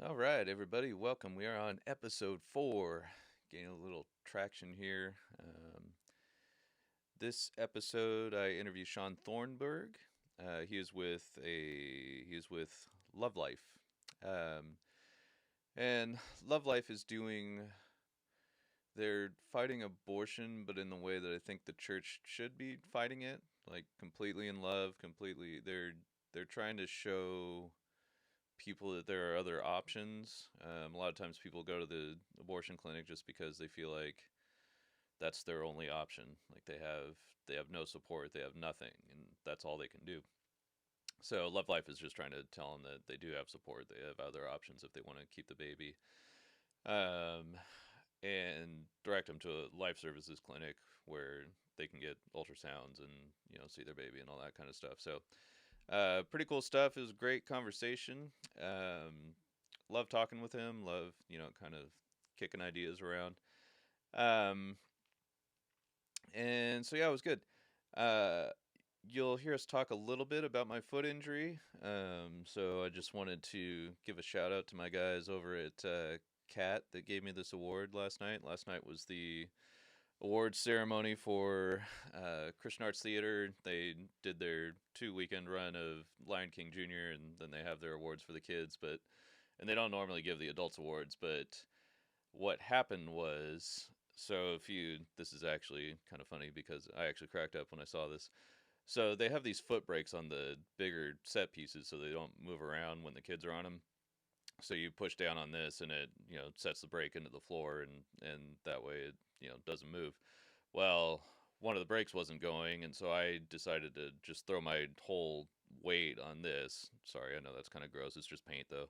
All right, everybody, welcome. We are on episode 4, gaining a little traction here. This episode, I interview Shon Thornburg. He is with Love Life, um, and Love Life is doing. They're fighting abortion, but in the way that I think the church should be fighting it, like completely in love, completely. They're trying to show people that there are other options. A lot of times people go to the abortion clinic just because they feel like that's their only option. Like they have no support, they have nothing, and that's all they can do. So Love Life is just trying to tell them that they do have support. They have other options if they want to keep the baby, um, and direct them to a life services clinic where they can get ultrasounds and see their baby and all that kind of stuff. So pretty cool stuff. It was a great conversation. Love talking with him. Love, kind of kicking ideas around. Um, and so, yeah, it was good. Uh, you'll hear us talk a little bit about my foot injury. So I just wanted to give a shout out to my guys over at CAT that gave me this award last night. Last night was the awards ceremony for Christian Arts Theater. They did their 2 weekend run of Lion King Jr. and then they have their awards for the kids. And they don't normally give the adults awards. But what happened was, this is actually kind of funny because I actually cracked up when I saw this. So they have these foot brakes on the bigger set pieces so they don't move around when the kids are on them. So you push down on this and it sets the brake into the floor, and that way it doesn't move. Well, one of the brakes wasn't going, and so I decided to just throw my whole weight on this. Sorry, I know that's kind of gross. It's just paint though,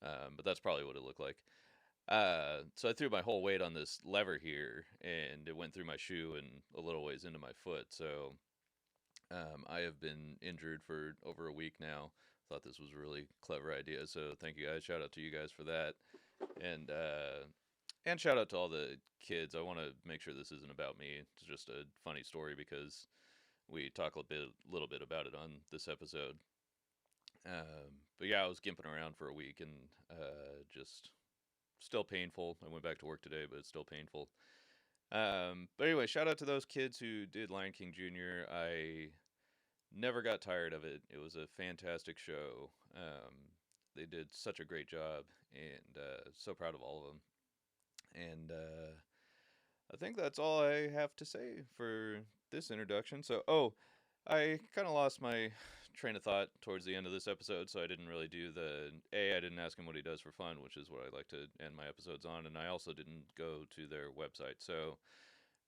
but that's probably what it looked like. So I threw my whole weight on this lever here, and it went through my shoe and a little ways into my foot. So I have been injured for over a week now. Thought this was a really clever idea, so thank you guys. Shout out to you guys for that, and shout out to all the kids. I want to make sure this isn't about me. It's just a funny story because we talk little bit about it on this episode. But yeah, I was gimping around for a week and just still painful. I went back to work today, but it's still painful. But anyway, shout out to those kids who did Lion King Jr. I never got tired of it. It was a fantastic show. They did such a great job, and so proud of all of them. And I think that's all I have to say for this introduction. I kind of lost my train of thought towards the end of this episode, so I didn't really do I didn't ask him what he does for fun, which is what I like to end my episodes on, and I also didn't go to their website. So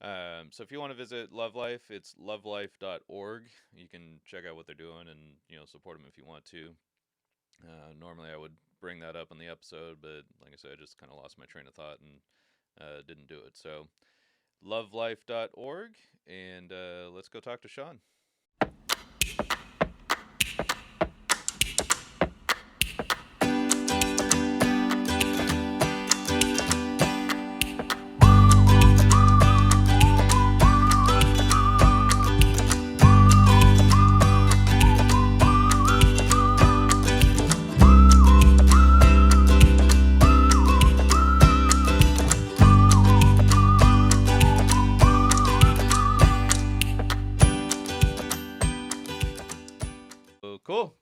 if you want to visit Love Life, it's lovelife.org. You can check out what they're doing and support them if you want to. Normally I would bring that up on the episode, but like I said, I just kind of lost my train of thought and didn't do it. So lovelife.org, and let's go talk to Shon. Cool.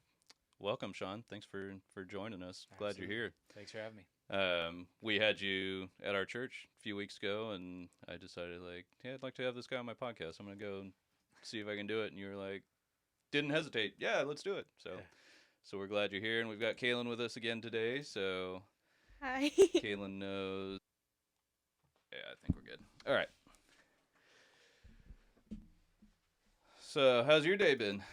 Welcome, Shon. Thanks for joining us. Glad you're here. Thanks for having me. We had you at our church a few weeks ago, and I decided, hey, I'd like to have this guy on my podcast. I'm going to go and see if I can do it. And you were like, didn't hesitate. Yeah, let's do it. So we're glad you're here, and we've got Kaylin with us again today. So Hi. Kaylin knows. Yeah, I think we're good. All right. So how's your day been?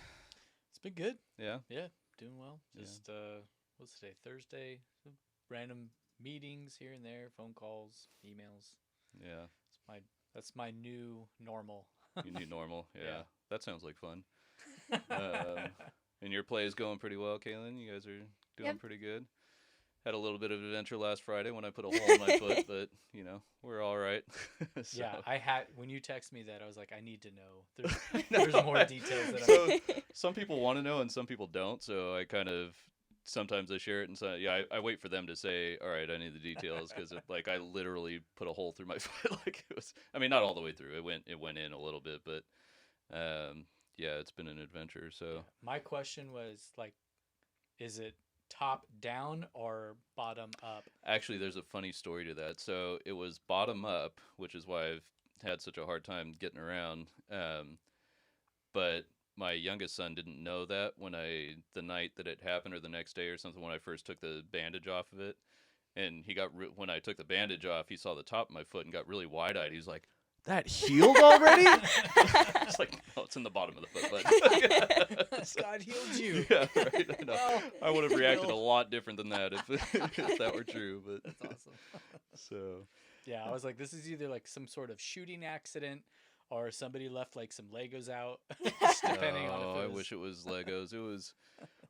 It's been good. Yeah? Yeah, doing well. Just what's today? Thursday. Random meetings here and there, phone calls, emails. Yeah. That's my new normal. Your new normal. Yeah. Yeah. That sounds like fun. And your play is going pretty well, Kaylin. You guys are doing pretty good. Had a little bit of adventure last Friday when I put a hole in my foot, but we're all right. Yeah, when you text me that, I was like, I need to know. There's more details than So some people want to know and some people don't. So I kind of sometimes I share it, and so I wait for them to say, "All right, I need the details," because like I literally put a hole through my foot. Like it was, I mean, not all the way through. It went in a little bit, but yeah, it's been an adventure. So My question was like, is it top down or bottom up? actually, there's a funny story to that. So it was bottom up, which is why I've had such a hard time getting around. But my youngest son didn't know that the night that it happened or the next day or something when I first took the bandage off of it, and when I took the bandage off, he saw the top of my foot and got really wide eyed. He's like, "That healed already?" It's like, no, it's in the bottom of the foot, but God healed you. yeah, right. I know. Well, I would have reacted a heal. lot different than that if that were true. But That's awesome. so Yeah, I was like, this is either like some sort of shooting accident or somebody left like some Legos out, just depending on oh, if it I was. wish it was Legos. It was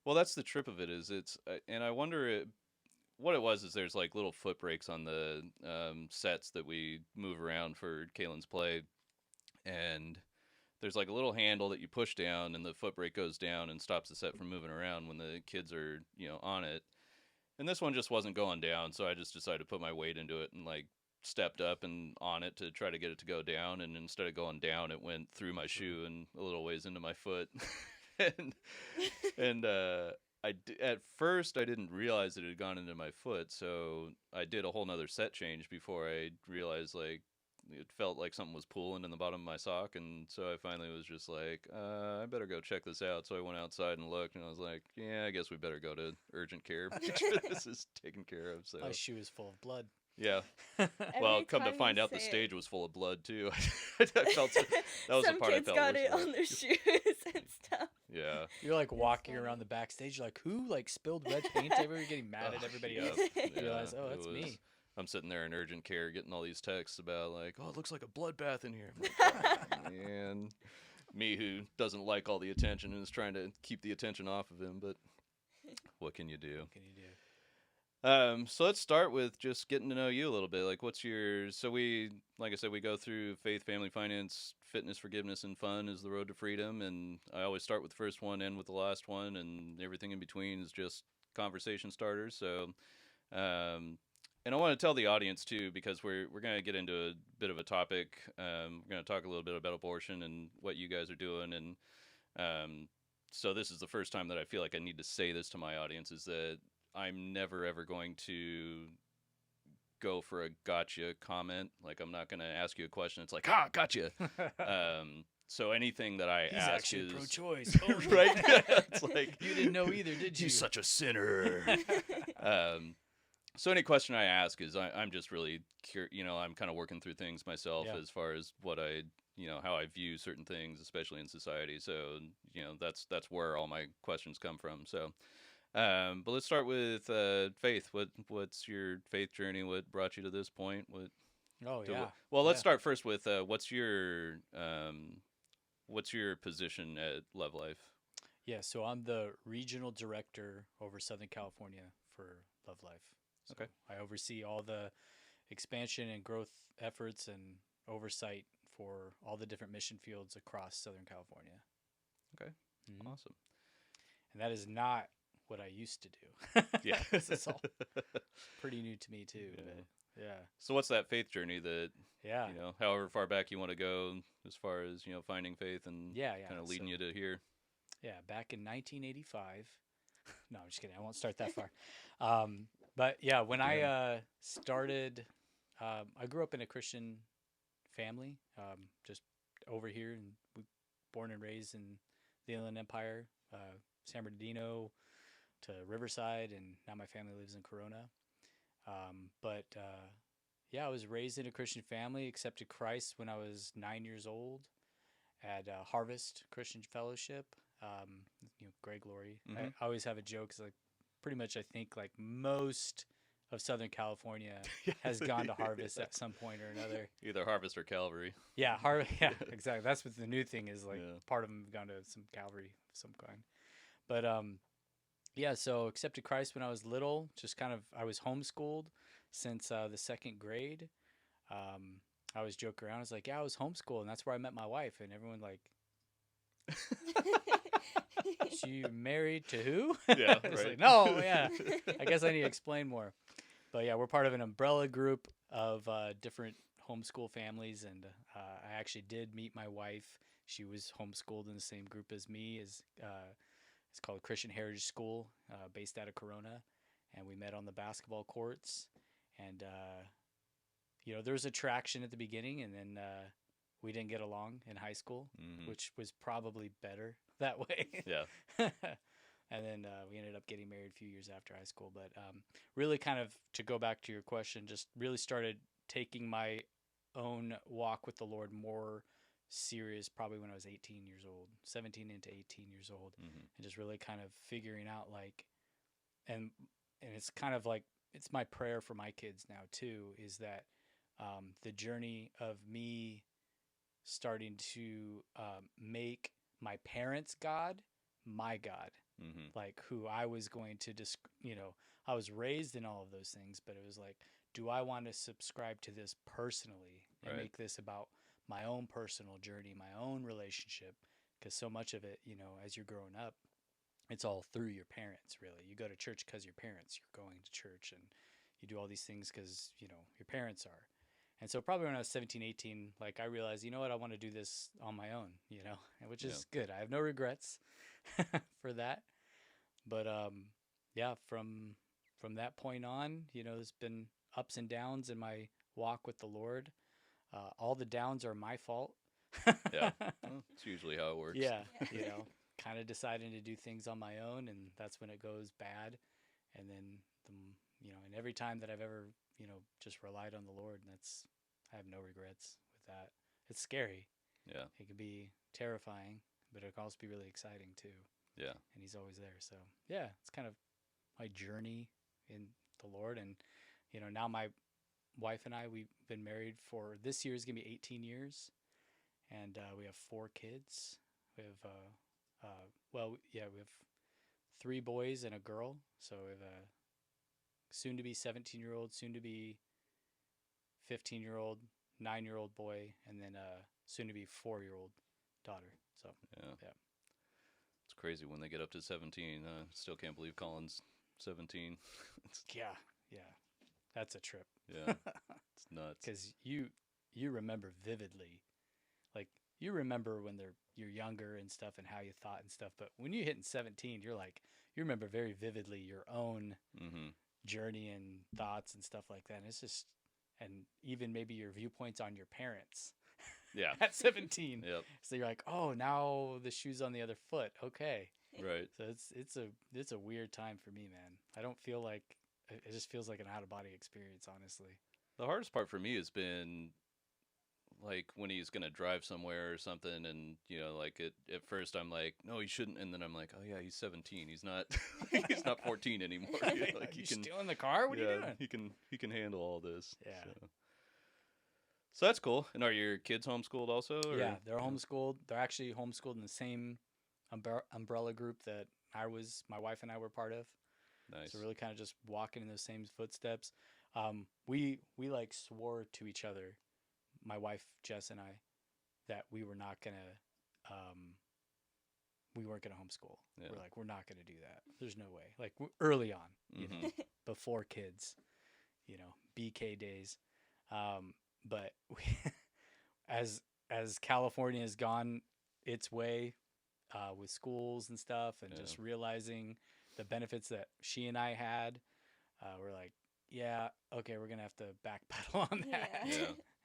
well. That's the trip of it. Is it's and I wonder what it was is there's like little foot brakes on the sets that we move around for Kalen's play, and there's like a little handle that you push down, and the foot brake goes down and stops the set from moving around when the kids are on it. And this one just wasn't going down, so I just decided to put my weight into it and like stepped up and on it to try to get it to go down. And instead of going down, it went through my shoe and a little ways into my foot. and and at first I didn't realize it had gone into my foot, so I did a whole nother set change before I realized like it felt like something was pulling in the bottom of my sock, and so I finally was just like, I better go check this out. So I went outside and looked, and I was like, yeah, I guess we better go to urgent care. Make sure this is taken care of. So My shoe is full of blood. yeah. Every Well, come to time find you out, the say it. stage was full of blood too. I felt that was Some the part I kids felt got worst it about. on their shoes and stuff. Yeah. You're like walking funny. around the backstage, you're like, who like spilled red paint everywhere? You're getting mad at everybody yeah, else. You realize, oh, it that's me. I'm sitting there in urgent care getting all these texts about like, oh, it looks like a bloodbath in here. I'm like, oh, man, me who doesn't like all the attention and is trying to keep the attention off of him, but what can you do? What can you do? So let's start with just getting to know you a little bit. Like, like I said, we go through faith, family, finance, fitness, forgiveness, and fun is the road to freedom. And I always start with the first one, end with the last one, and everything in between is just conversation starters. So, and I want to tell the audience too, because we're going to get into a bit of a topic. We're going to talk a little bit about abortion and what you guys are doing, and so this is the first time that I feel like I need to say this to my audience: is that I'm never ever going to go for a gotcha comment. Like, I'm not going to ask you a question. It's like, gotcha. So anything that I He's ask actually is pro-choice. Oh, right. It's like, you didn't know either, did you? you're such a sinner. So any question I ask is I'm just really I'm kind of working through things myself Yeah. as far as what I how I view certain things, especially in society. So that's where all my questions come from. So. But let's start with faith. What's your faith journey? What brought you to this point? Oh, yeah. Well, let's Yeah. start first with what's your position at Love Life? Yeah, so I'm the regional director over Southern California for Love Life. So Okay. I oversee all the expansion and growth efforts and oversight for all the different mission fields across Southern California. Okay. Mhm. Awesome. And that is not what I used to do. Yeah. This is all pretty new to me too. Yeah. But yeah. So what's that faith journey that Yeah. however far back you want to go as far as finding faith and Yeah. kind of leading So- you to here? Yeah, back in 1985. No, I'm just kidding. I won't start that far. But yeah, when I started, I grew up in a Christian family, just over here, and born and raised in the Inland Empire, San Bernardino to Riverside, and now my family lives in Corona. But yeah, I was raised in a Christian family, accepted Christ when I was 9 years old at Harvest Christian Fellowship. Greg Laurie. Mhm. I always have a joke 'cause, like, pretty much I think like most of Southern California has gone to Harvest at some point or another. Either Harvest or Calvary. Yeah, yeah, exactly. That's what the new thing is. Like, Yeah. part of them have gone to some Calvary of some kind. But yeah. So accepted Christ when I was little. Just kind of, I was homeschooled since the second grade. I always joke around. I was like, yeah, I was homeschooled, and that's where I met my wife. And everyone like, So you married to who? Yeah, It's right. like, no, yeah. I guess I need to explain more. But yeah, we're part of an umbrella group of different homeschool families, and I actually did meet my wife. She was homeschooled in the same group as me. It's called Christian Heritage School, based out of Corona, and we met on the basketball courts. And there was attraction at the beginning, and then we didn't get along in high school, which was probably better that way. Yeah. And then we ended up getting married a few years after high school. But really, kind of to go back to your question, just really started taking my own walk with the Lord more serious probably when I was 18 years old, 17 into 18 years old, and just really kind of figuring out and it's kind of like, it's my prayer for my kids now too, is that the journey of me starting to make my parents' God my God, like who I was going to I was raised in all of those things, but it was like, do I want to subscribe to this personally and Right. make this about my own personal journey, my own relationship? Because so much of it, as you're growing up, it's all through your parents, really. You go to church because your parents, you're going to church, and you do all these things because, your parents are. And so probably when I was 17, 18, like I realized, you know what, I want to do this on my own, which is good. I have no regrets for that. But yeah, from that point on, there's been ups and downs in my walk with the Lord. All the downs are my fault. Yeah. Well, it's usually how it works. Yeah, Yeah. kind of deciding to do things on my own, and that's when it goes bad. And then and every time that I've ever just relied on the Lord, I have no regrets with that. It's scary. Yeah. It can be terrifying, but it can also be really exciting too. Yeah. And He's always there. So yeah, it's kind of my journey in the Lord. And now my wife and I, we've been married for, this year is gonna be 18 years, and we have 4 kids. We have we have 3 boys and a girl. So we have a soon to be 17-year-old, soon to be 15-year-old, 9-year-old boy, and then a soon to be 4-year-old daughter. So Yeah. It's crazy when they get up to 17. Still can't believe Colin's 17. yeah, that's a trip. Yeah. It's nuts. Because you remember vividly, like you remember when you're younger and stuff and how you thought and stuff, but when you're hitting 17, you remember very vividly your own journey and thoughts and stuff like that. And it's just, and even maybe your viewpoints on your parents. Yeah. At 17. Yep. So you're like, oh, now the shoe's on the other foot. Okay. Right. So it's a weird time for me, man. I don't feel like, it just feels like an out of body experience, honestly. The hardest part for me has been like when he's gonna drive somewhere or something, and like at first I'm like, no, he shouldn't, and then I'm like, oh yeah, he's 17. He's not he's not 14 anymore. Like You still in the car? What are you doing? He can handle all this. Yeah. So that's cool. And are your kids homeschooled also? Or? Yeah, they're homeschooled. They're actually homeschooled in the same umbrella group that my wife and I were part of. Nice. So really kind of just walking in those same footsteps. We like swore to each other, my wife Jess and I, that we weren't gonna homeschool. Yeah. We're like, we're not gonna do that. There's no way. Like early on, before kids, BK days. But as California has gone its way with schools and stuff, and just realizing the benefits that she and I had, we're like, yeah, okay, we're gonna have to backpedal on that,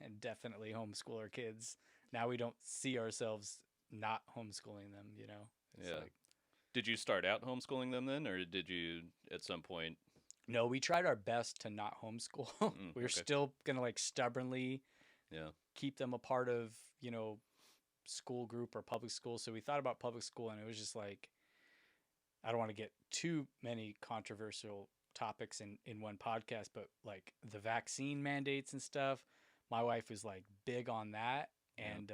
and definitely homeschool our kids. Now we don't see ourselves not homeschooling them, It's like, did you start out homeschooling them then, or did you at some point? no, we tried our best to not homeschool. We were still gonna stubbornly keep them a part of, school group or public school. So we thought about public school, and it was just like, I don't want to get too many controversial topics in one podcast, but like the vaccine mandates and stuff, my wife was like big on that. And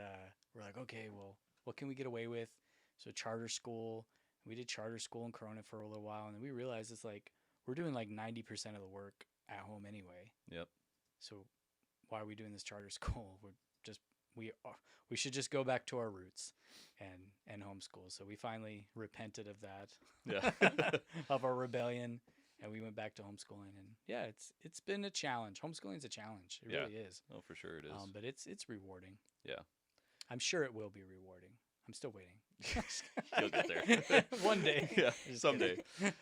we're like, okay, well, what can we get away with? So charter school. We did charter school in Corona for a little while, and then we realized it's like, we're doing like 90% of the work at home anyway. Yep. So why are we doing this charter school? We're just we should just go back to our roots and homeschool. So we finally repented of that, Yeah. of our rebellion, and we went back to homeschooling. And yeah, it's been a challenge. Homeschooling is a challenge. It Yeah. really is. Oh, for sure it is. But it's rewarding. Yeah. I'm sure it will be rewarding. I'm still waiting. You'll get there. One day. Yeah, Just someday. kidding.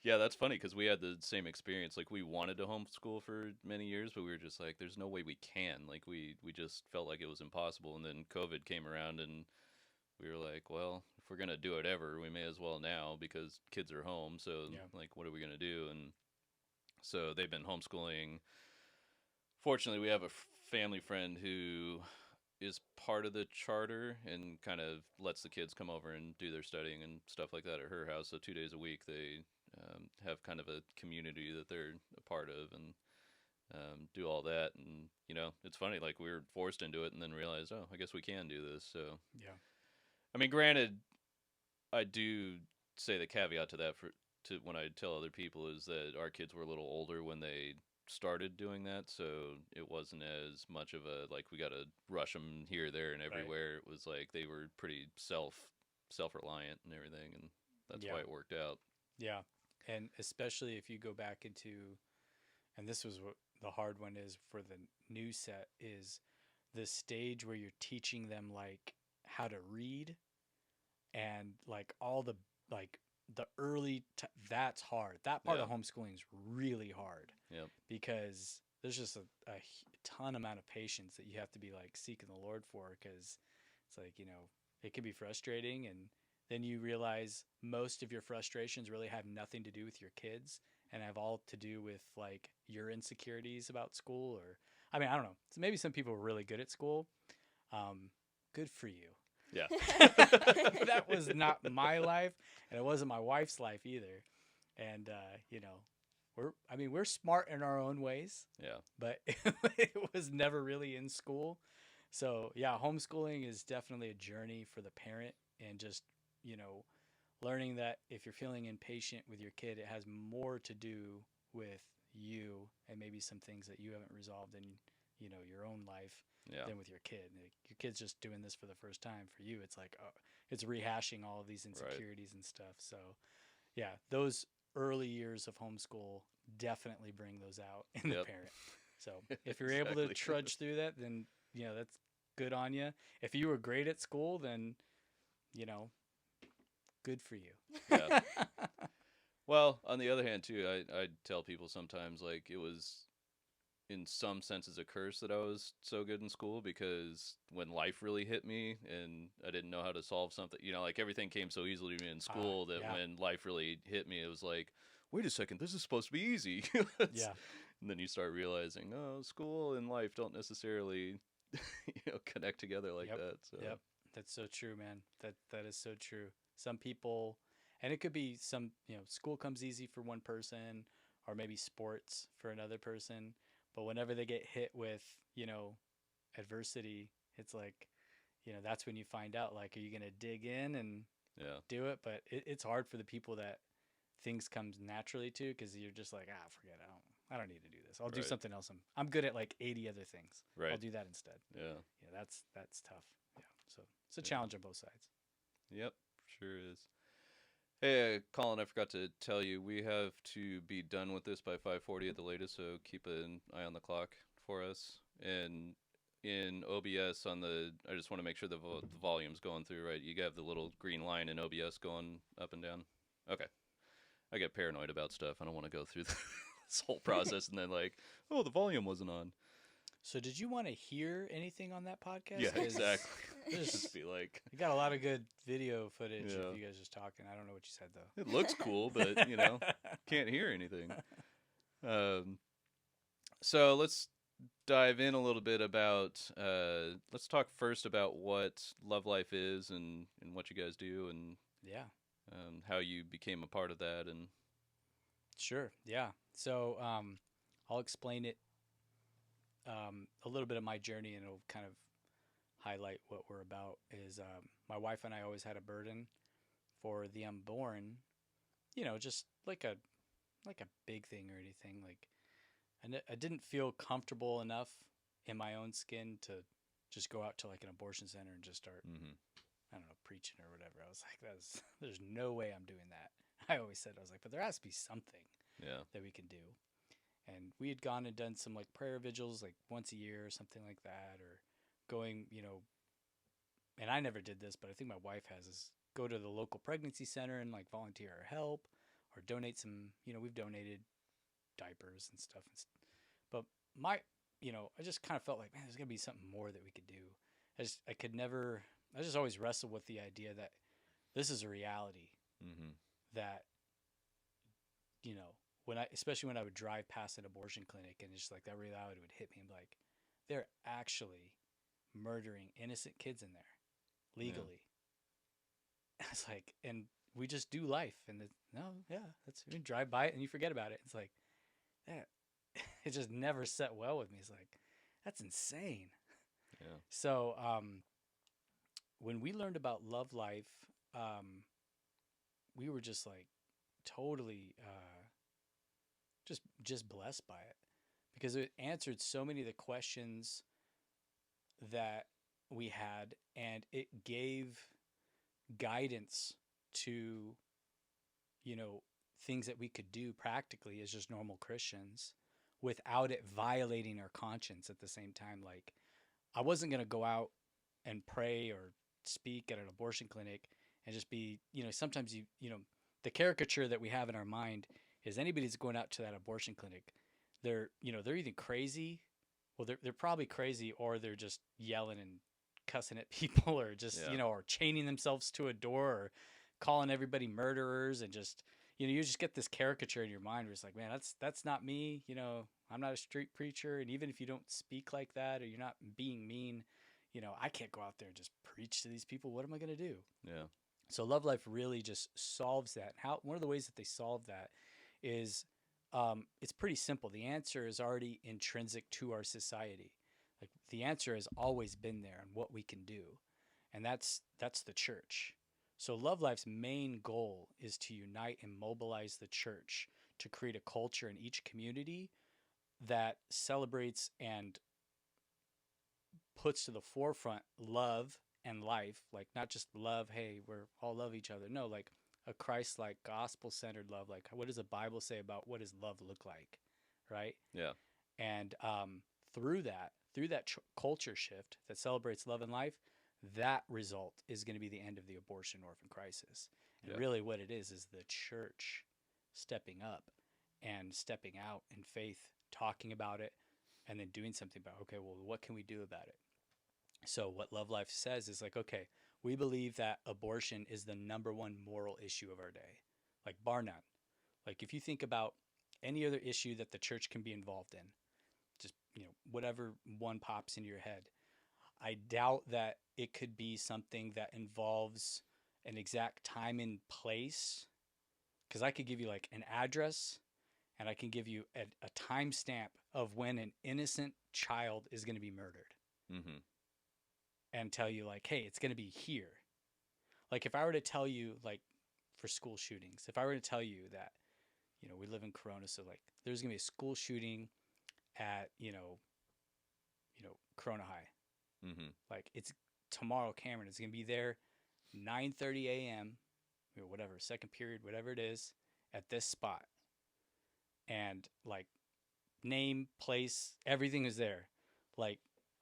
Yeah, that's funny because we had the same experience. Like, we wanted to homeschool for many years, but we were just like, there's no way we can. Like, we just felt like it was impossible. And then COVID came around, and we were like, well, if we're going to do it ever, we may as well now because kids are home. So, Yeah. like, what are we going to do? And so they've been homeschooling. Fortunately, we have a family friend who is part of the charter and kind of lets the kids come over and do their studying and stuff like that at her house. So 2 days a week they have kind of a community that they're a part of and do all that. And it's funny, like, we were forced into it and then realized, oh, I guess we can do this. So Yeah. I mean, granted, I do say the caveat to that to when I tell other people is that our kids were a little older when they started doing that, so it wasn't as much of a like we got to rush them here, there, and everywhere. It was like they were pretty self-reliant and everything, and that's why Yeah. it worked out. Yeah. And especially if you go back into, and this was what the hard one is for the new set, is the stage where you're teaching them like how to read and like all the like the that's hard. That part of Yeah. homeschooling is really hard Yep. because there's just a ton amount of patience that you have to be like seeking the Lord for, because it's like, it can be frustrating, and then you realize most of your frustrations really have nothing to do with your kids and have all to do with like your insecurities about school. Or I mean, I don't know, so maybe some people are really good at school. Good for you. Yeah. That was not my life, and it wasn't my wife's life either. And we're smart in our own ways, Yeah. but it was never really in school. So yeah, homeschooling is definitely a journey for the parent, and just learning that if you're feeling impatient with your kid, it has more to do with you and maybe some things that you haven't resolved in your own life Yeah. than with your kid. Like, your kid's just doing this for the first time. For you, it's like, it's rehashing all of these insecurities and stuff. So yeah, those early years of homeschool definitely bring those out in the Yep. parent. So if you're able to Exactly. trudge through that, then that's good on you. If you were great at school, then good for you. Yeah. Well, on the other hand, too, I tell people sometimes, like, it was in some senses a curse that I was so good in school, because when life really hit me and I didn't know how to solve something, like, everything came so easily to me in school that yeah. when life really hit me, it was like, wait a second, this is supposed to be easy. Yeah. And then you start realizing, oh, school and life don't necessarily, connect together like Yep. that. So Yep. That's so true, man. That is so true. Some people, and it could be some, school comes easy for one person, or maybe sports for another person. But whenever they get hit with, adversity, it's like, that's when you find out, like, are you going to dig in and yeah, do it? But it's hard for the people that things comes naturally to, because you're just like, forget it. I don't need to do this. I'll do Right. something else. I'm good at like 80 other things. I'll Right. do that instead. yeah, That's tough. Yeah. So it's a Yeah. challenge on both sides. yep, sure is. Hey, Colin, I forgot to tell you, we have to be done with this by 5:40 at the latest, so keep an eye on the clock for us. And in OBS I just want to make sure the volume's going through right. You have the little green line in OBS going up and down. Okay. I get paranoid about stuff. I don't want to go through this whole process and then like, oh, the volume wasn't on. So did you want to hear anything on that podcast? Yeah, 'Cause exactly. there's- Just be like, You got a lot of good video footage Yeah. of you guys just talking. I don't know what you said though. it looks cool, but can't hear anything. So let's dive in a little bit about. Let's talk first about what Love Life is and what you guys do and Yeah. how you became a part of that and Sure. Yeah. So I'll explain it, a little bit of my journey, and it'll kind of highlight what we're about. Is my wife and I always had a burden for the unborn, just like a big thing or anything. Like, I didn't feel comfortable enough in my own skin to just go out to like an abortion center and just start, Mm-hmm. I don't know, preaching or whatever. I was like, there's no way I'm doing that. I always said, I was like, but there has to be something Yeah. that we can do. And we had gone and done some like prayer vigils like once a year or something like that, or going, and I never did this, but I think my wife has, is go to the local pregnancy center and like volunteer or help or donate some, we've donated diapers and stuff. But I just kind of felt like, man, there's got to be something more that we could do. I just always wrestled with the idea that this is a reality Mm-hmm. that, especially when I would drive past an abortion clinic and just like that reality would hit me and be like, they're actually murdering innocent kids in there legally. Yeah. It's like, and we just do life, and you drive by it and you forget about it. It's like, yeah, it just never set well with me. It's like, that's insane. Yeah. So, when we learned about Love Life, we were just like totally, just blessed by it, because it answered so many of the questions that we had, and it gave guidance to things that we could do practically as just normal Christians without it violating our conscience at the same time. Like, I wasn't going to go out and pray or speak at an abortion clinic and just be, sometimes the caricature that we have in our mind is anybody's going out to that abortion clinic, they're either crazy. Well, they're probably crazy, or they're just yelling and cussing at people, or just, or chaining themselves to a door, or calling everybody murderers, and just, you just get this caricature in your mind where it's like, man, that's not me. I'm not a street preacher. And even if you don't speak like that, or you're not being mean, I can't go out there and just preach to these people. What am I going to do? Yeah. So Love Life really just solves that. One of the ways that they solve that is, it's pretty simple. The answer is already intrinsic to our society. Like, the answer has always been there and what we can do. And that's the church. So Love Life's main goal is to unite and mobilize the church to create a culture in each community that celebrates and puts to the forefront love and life. Like, not just love, hey, we're all love each other. No, like a Christ-like, gospel-centered love. Like, what does the Bible say about what does love look like, right? Yeah. And through that culture shift that celebrates love and life, that result is going to be the end of the abortion orphan crisis. And really what it is the church stepping up and stepping out in faith, talking about it, and then doing something about, okay, well, what can we do about it? So what Love Life says is like, okay, we believe that abortion is the number one moral issue of our day, like bar none. Like, if you think about any other issue that the church can be involved in, just, whatever one pops into your head, I doubt that it could be something that involves an exact time and place, because I could give you like an address, and I can give you a timestamp of when an innocent child is going to be murdered. Mm-hmm. And tell you like, hey, it's going to be here. Like, if I were to tell you, like, for school shootings, if I were to tell you that, we live in Corona, so like there's going to be a school shooting at, Corona High. Mm-hmm. Like, it's tomorrow, Cameron. It's going to be there 9:30 a.m. or whatever, second period, whatever it is, at this spot. And like, name, place, everything is there. Like,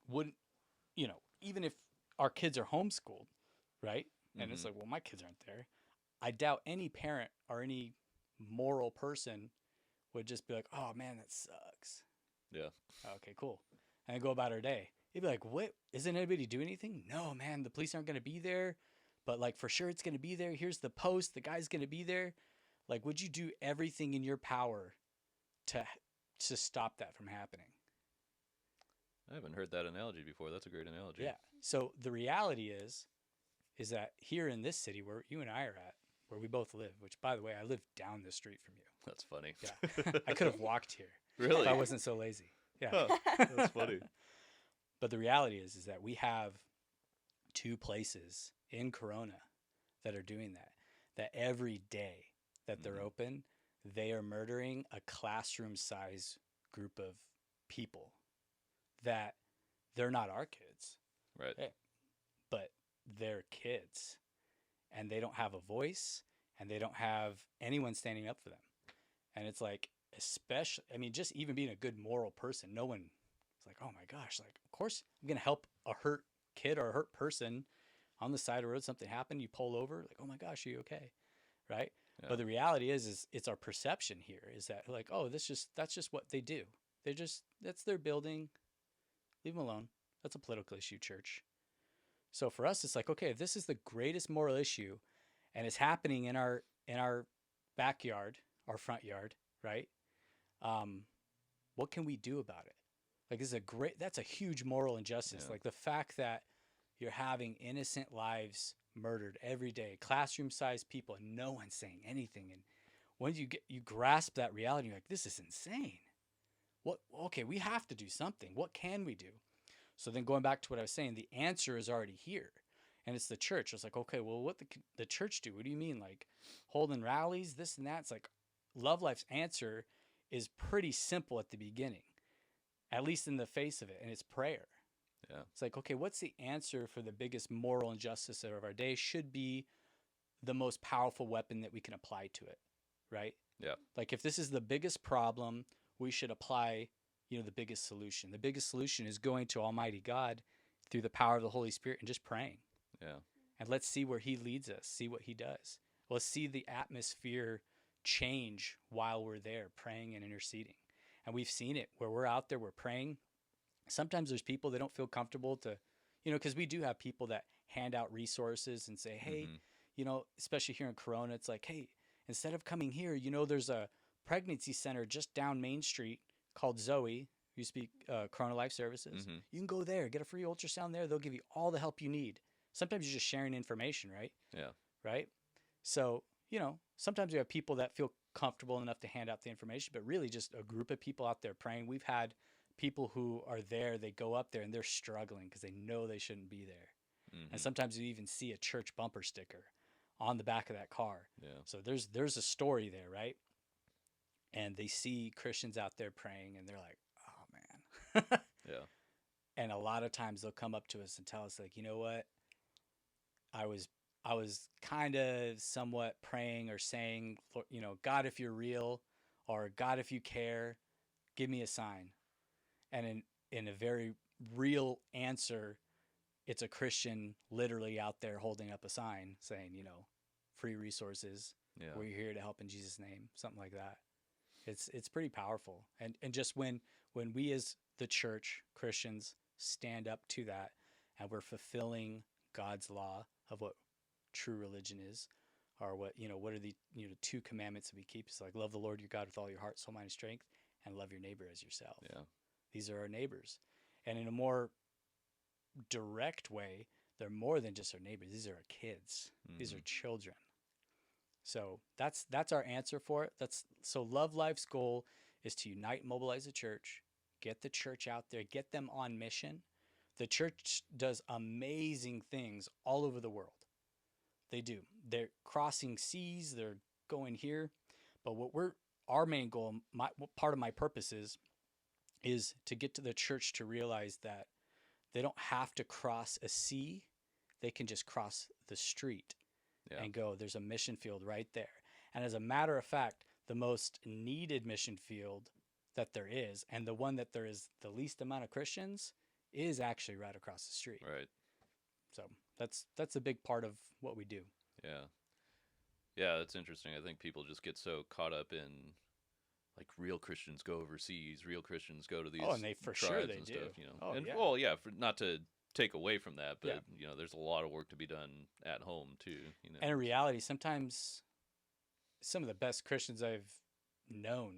wouldn't, even if our kids are homeschooled, right? And it's like, well, my kids aren't there. I doubt any parent or any moral person would just be like, oh man, that sucks. Yeah. Okay, cool. And go about our day. It'd be like, what? Isn't anybody doing anything? No, man, the police aren't going to be there. But like, for sure it's going to be there. Here's the post. The guy's going to be there. Like, would you do everything in your power to stop that from happening? I haven't heard that analogy before. That's a great analogy. Yeah. So the reality is that here in this city where you and I are at, where we both live, which, by the way, I live down the street from you. That's funny. Yeah. I could have walked here Really? if I wasn't so lazy. Yeah. Huh, that's funny. But the reality is that we have two places in Corona that are doing that every day that they're open, they are murdering a classroom size group of people that they're not our kids. Right. but they're kids and they don't have a voice and they don't have anyone standing up for them. And it's like, especially, I mean, just even being a good moral person, no one is like, oh my gosh, like, of course I'm going to help a hurt kid or a hurt person on the side of the road. Something happened, you pull over, like, oh my gosh, are you okay? Right. Yeah. But the reality is it's our perception here is that like, oh, that's just what they do. That's their building. Leave them alone. That's a political issue, church. So for us, it's like, okay, if this is the greatest moral issue and it's happening in our backyard, our front yard, right? What can we do about it? Like, that's a huge moral injustice. Yeah. Like the fact that you're having innocent lives murdered every day, classroom-sized people, and no one's saying anything. And when you grasp that reality, you're like, this is insane. Okay, we have to do something. What can we do? So then going back to what I was saying, the answer is already here. And it's the church. It's like, okay, well, what the church do? What do you mean? Like holding rallies, this and that? It's like Love Life's answer is pretty simple at the beginning, at least in the face of it. And it's prayer. Yeah. It's like, okay, what's the answer for the biggest moral injustice of our day should be the most powerful weapon that we can apply to it, right? Yeah. Like if this is the biggest problem, we should apply, the biggest solution. The biggest solution is going to Almighty God through the power of the Holy Spirit and just praying. Yeah. And let's see where he leads us, see what he does. Let's see the atmosphere change while we're there praying and interceding. And we've seen it where we're out there, we're praying. Sometimes there's people that don't feel comfortable to, because we do have people that hand out resources and say, hey, especially here in Corona, it's like, hey, instead of coming here, there's a pregnancy center just down Main Street called Zoe. You speak Corona Life Services. Mm-hmm. You can go there, get a free ultrasound there. They'll give you all the help you need. Sometimes you're just sharing information, right? Yeah. Right? So, sometimes we have people that feel comfortable enough to hand out the information, but really just a group of people out there praying. We've had people who are there, they go up there and they're struggling because they know they shouldn't be there. Mm-hmm. And sometimes you even see a church bumper sticker on the back of that car. Yeah. So there's a story there, right? And they see Christians out there praying and they're like, oh man. Yeah. And a lot of times they'll come up to us and tell us like, you know what? I was kind of somewhat praying or saying, God, if you're real, or God, if you care, give me a sign. And in a very real answer, it's a Christian literally out there holding up a sign saying, free resources. Yeah. We're here to help in Jesus' name, something like that. It's pretty powerful. And just when we as the church, Christians, stand up to that and we're fulfilling God's law of what true religion is, or what are the two commandments that we keep. It's like love the Lord your God with all your heart, soul, mind, and strength, and love your neighbor as yourself. Yeah. These are our neighbors. And in a more direct way, they're more than just our neighbors. These are our kids. Mm-hmm. These are children. So that's our answer for it. So Love Life's goal is to unite and mobilize the church, get the church out there, get them on mission. The church does amazing things all over the world. They do. They're crossing seas. They're going here. But our main goal, part of my purpose is to get to the church to realize that they don't have to cross a sea. They can just cross the street and go. There's a mission field right there. And as a matter of fact, the most needed mission field that there is, and the one that there is the least amount of Christians, is actually right across the street. Right. So that's a big part of what we do. Yeah. Yeah, that's interesting. I think people just get so caught up in like real Christians go overseas, real Christians go to these and they for sure they and do. Stuff, Oh, and yeah. well, yeah, not to take away from that, but there's a lot of work to be done at home too. And in reality, sometimes some of the best Christians I've known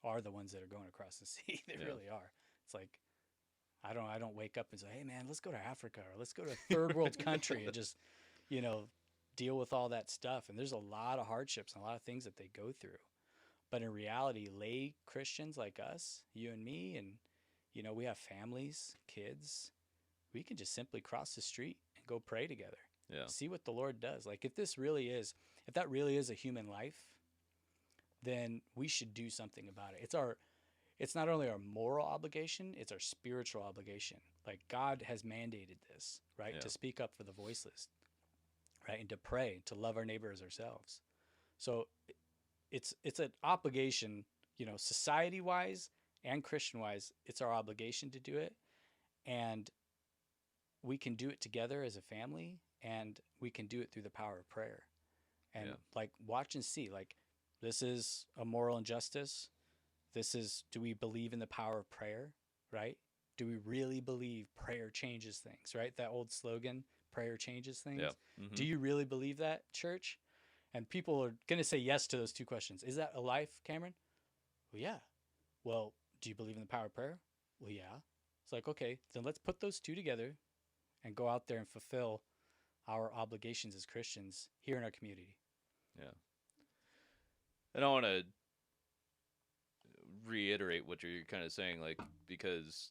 are the ones that are going across the sea. They really are. It's like I don't wake up and say, hey man, let's go to Africa or let's go to a third world country and just deal with all that stuff. And there's a lot of hardships and a lot of things that they go through. But in reality, lay Christians like us, you and me, and we have families, kids, we can just simply cross the street and go pray together. Yeah. See what the Lord does. Like if that really is a human life, then we should do something about it. it's not only our moral obligation, it's our spiritual obligation. Like God has mandated this, right? Yeah. To speak up for the voiceless, right? And to pray, to love our neighbor as ourselves. So it's an obligation, society wise and Christian wise, it's our obligation to do it. And we can do it together as a family, and we can do it through the power of prayer. And Yeah. like watch and see, like this is a moral injustice. Do we believe in the power of prayer, right? Do we really believe prayer changes things, right? That old slogan, prayer changes things. Yeah. Mm-hmm. Do you really believe that, church? And people are going to say yes to those two questions. Is that a life, Cameron? Well, yeah. Well, do you believe in the power of prayer? Well, yeah. It's like, okay, then let's put those two together and go out there and fulfill our obligations as Christians here in our community. Yeah. And I want to reiterate what you're kind of saying, like, because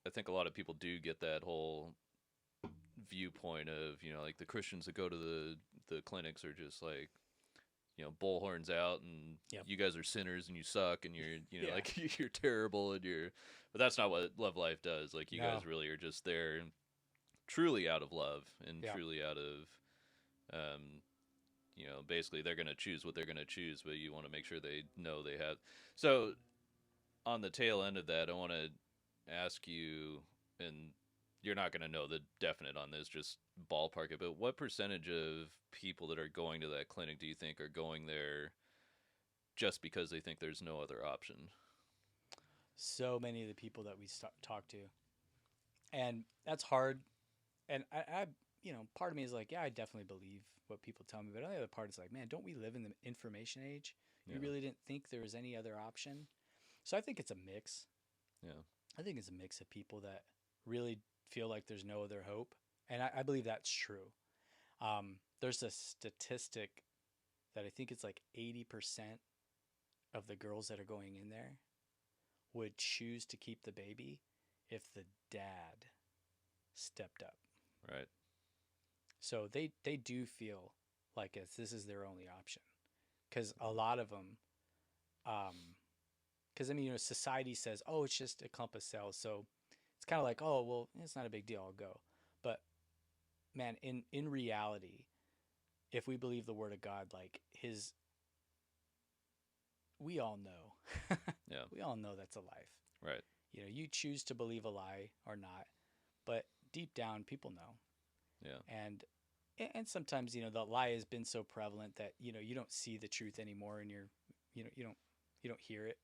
I think a lot of people do get that whole viewpoint of, like the Christians that go to the clinics are just like, bullhorns out, and Yep. you guys are sinners and you suck and you're, Yeah. like you're terrible and but that's not what Love Life does. Like you No. guys really are just there truly out of love and Yeah. truly out of, basically they're going to choose what they're going to choose, but you want to make sure they know they have. So on the tail end of that, I want to ask you, and you're not going to know the definite on this, just ballpark it, but what percentage of people that are going to that clinic do you think are going there just because they think there's no other option? So many of the people that we talk to, and that's hard. And I part of me is like, yeah, I definitely believe what people tell me, but the other part is like, man, don't we live in the information age? You Yeah. really didn't think there was any other option. So I think it's a mix. Yeah. I think it's a mix of people that really feel like there's no other hope. And I believe that's true. There's a statistic that I think it's like 80% of the girls that are going in there would choose to keep the baby if the dad stepped up. Right. So they do feel like this is their only option. Because a lot of them, because society says, oh, it's just a clump of cells. So it's kind of like, oh, well, it's not a big deal, I'll go. But man, in reality, if we believe the word of God, like we all know. Yeah. We all know that's a life. Right. You choose to believe a lie or not, but deep down, people know. Yeah. And sometimes, the lie has been so prevalent that, you don't see the truth anymore, and you don't hear it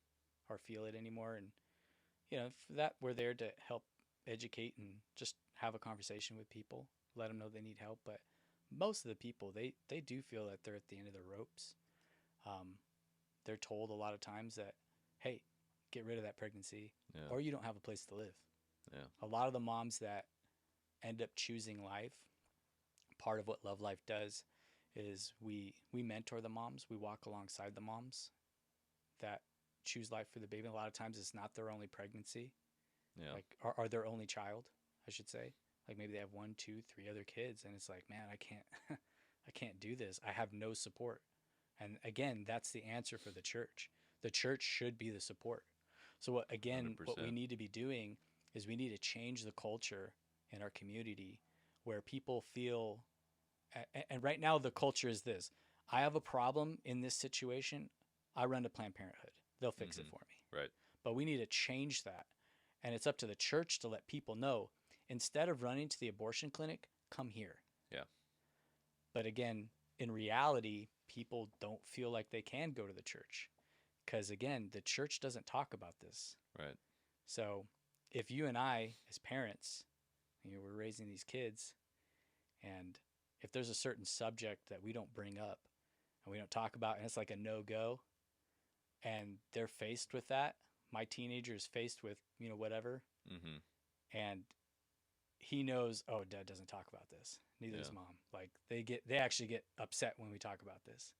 or feel it anymore. And, for that, we're there to help educate and just have a conversation with people, let them know they need help. But most of the people, they do feel that they're at the end of their ropes. They're told a lot of times that, hey, get rid of that pregnancy, Yeah. or you don't have a place to live. Yeah. A lot of the moms that end up choosing life, part of what Love Life does is we mentor the moms. We walk alongside the moms that choose life for the baby. A lot of times it's not their only pregnancy, Yeah. like or their only child, I should say. Like maybe they have 1, 2, 3 other kids, and it's like, man, I can't I can't do this. I have no support. And again, that's the answer for the church. The church should be the support. So what we 100%. need to be doing is we need to change the culture in our community where people feel, and right now the culture is this: I have a problem in this situation, I run to Planned Parenthood, they'll fix it Mhm. for me. Right. But we need to change that, and it's up to the church to let people know, instead of running to the abortion clinic, come here. Yeah. But again, in reality, people don't feel like they can go to the church because, again, the church doesn't talk about this. Right. So if you and I, as parents, we're raising these kids, and if there's a certain subject that we don't bring up and we don't talk about, and it's like a no-go, and they're faced with that, my teenager is faced with, whatever, Mm-hmm. and he knows, oh, dad doesn't talk about this. Neither does Yeah. mom. Like they actually get upset when we talk about this.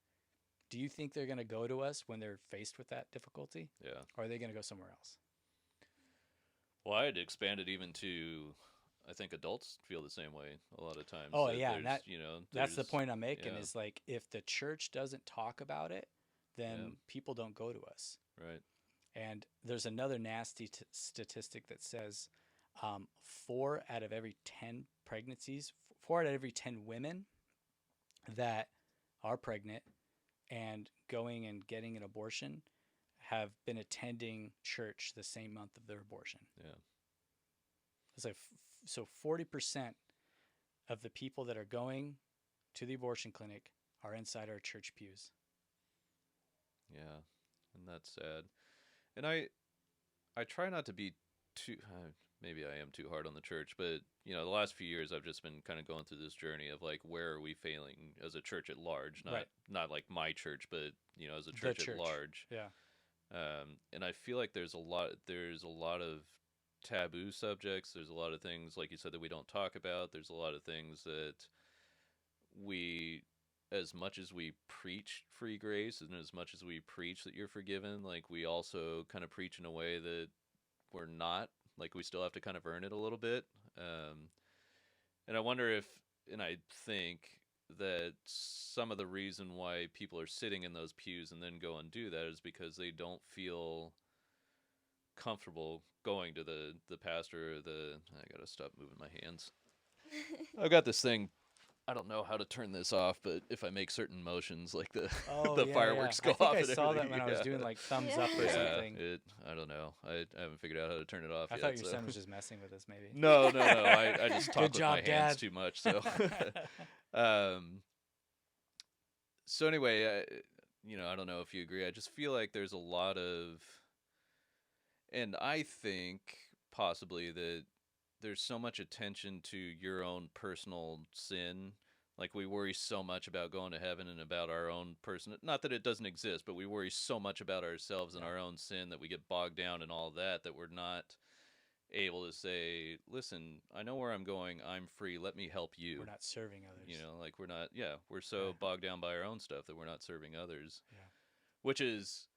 Do you think they're going to go to us when they're faced with that difficulty? Yeah. Or are they going to go somewhere else? Well, I had expanded even to, I think adults feel the same way a lot of times. Oh, that yeah, and there's, That's the there's- point I'm making, yeah. is like, if the church doesn't talk about it, then Yeah. people don't go to us. Right. And there's another nasty statistic that says 4 out of every 10 pregnancies, 4 out of every 10 women that are pregnant and going and getting an abortion have been attending church the same month of their abortion. Yeah. It's like so 40% of the people that are going to the abortion clinic are inside our church pews. Yeah. And that's sad. And I try not to be too maybe I am too hard on the church, but you know, the last few years I've just been kind of going through this journey of like, where are we failing as a church at large? Not Right. not like my church, but you know, as a The church church. at large. Yeah. And I feel like there's a lot of taboo subjects. There's a lot of things, like you said, that we don't talk about. There's a lot of things that we, as much as we preach free grace and as much as we preach that you're forgiven, like we also kind of preach in a way that we're not. Like we still have to kind of earn it a little bit. And I wonder if, and I think that some of the reason why people are sitting in those pews and then go and do that is because they don't feel comfortable going to the pastor or I gotta stop moving my hands. I've got this thing, I don't know how to turn this off, but if I make certain motions, like the Yeah, fireworks yeah. go off. I think and I saw that everything, when I was doing like thumbs up or Yeah. something. I don't know. I haven't figured out how to turn it off I yet. thought your so. son was just messing with us, maybe. No. I just talk Good with job, my hands Dad. too much. So, so anyway, you know, I don't know if you agree. I just feel like there's a lot of, and I think possibly that there's so much attention to your own personal sin. Like we worry so much about going to heaven and about our own person. Not that it doesn't exist, but we worry so much about ourselves and our own sin that we get bogged down in all that we're not able to say, listen, I know where I'm going. I'm free. Let me help you. We're not serving others. You know, like we're not, we're so Yeah. bogged down by our own stuff that we're not serving others. Yeah. Which is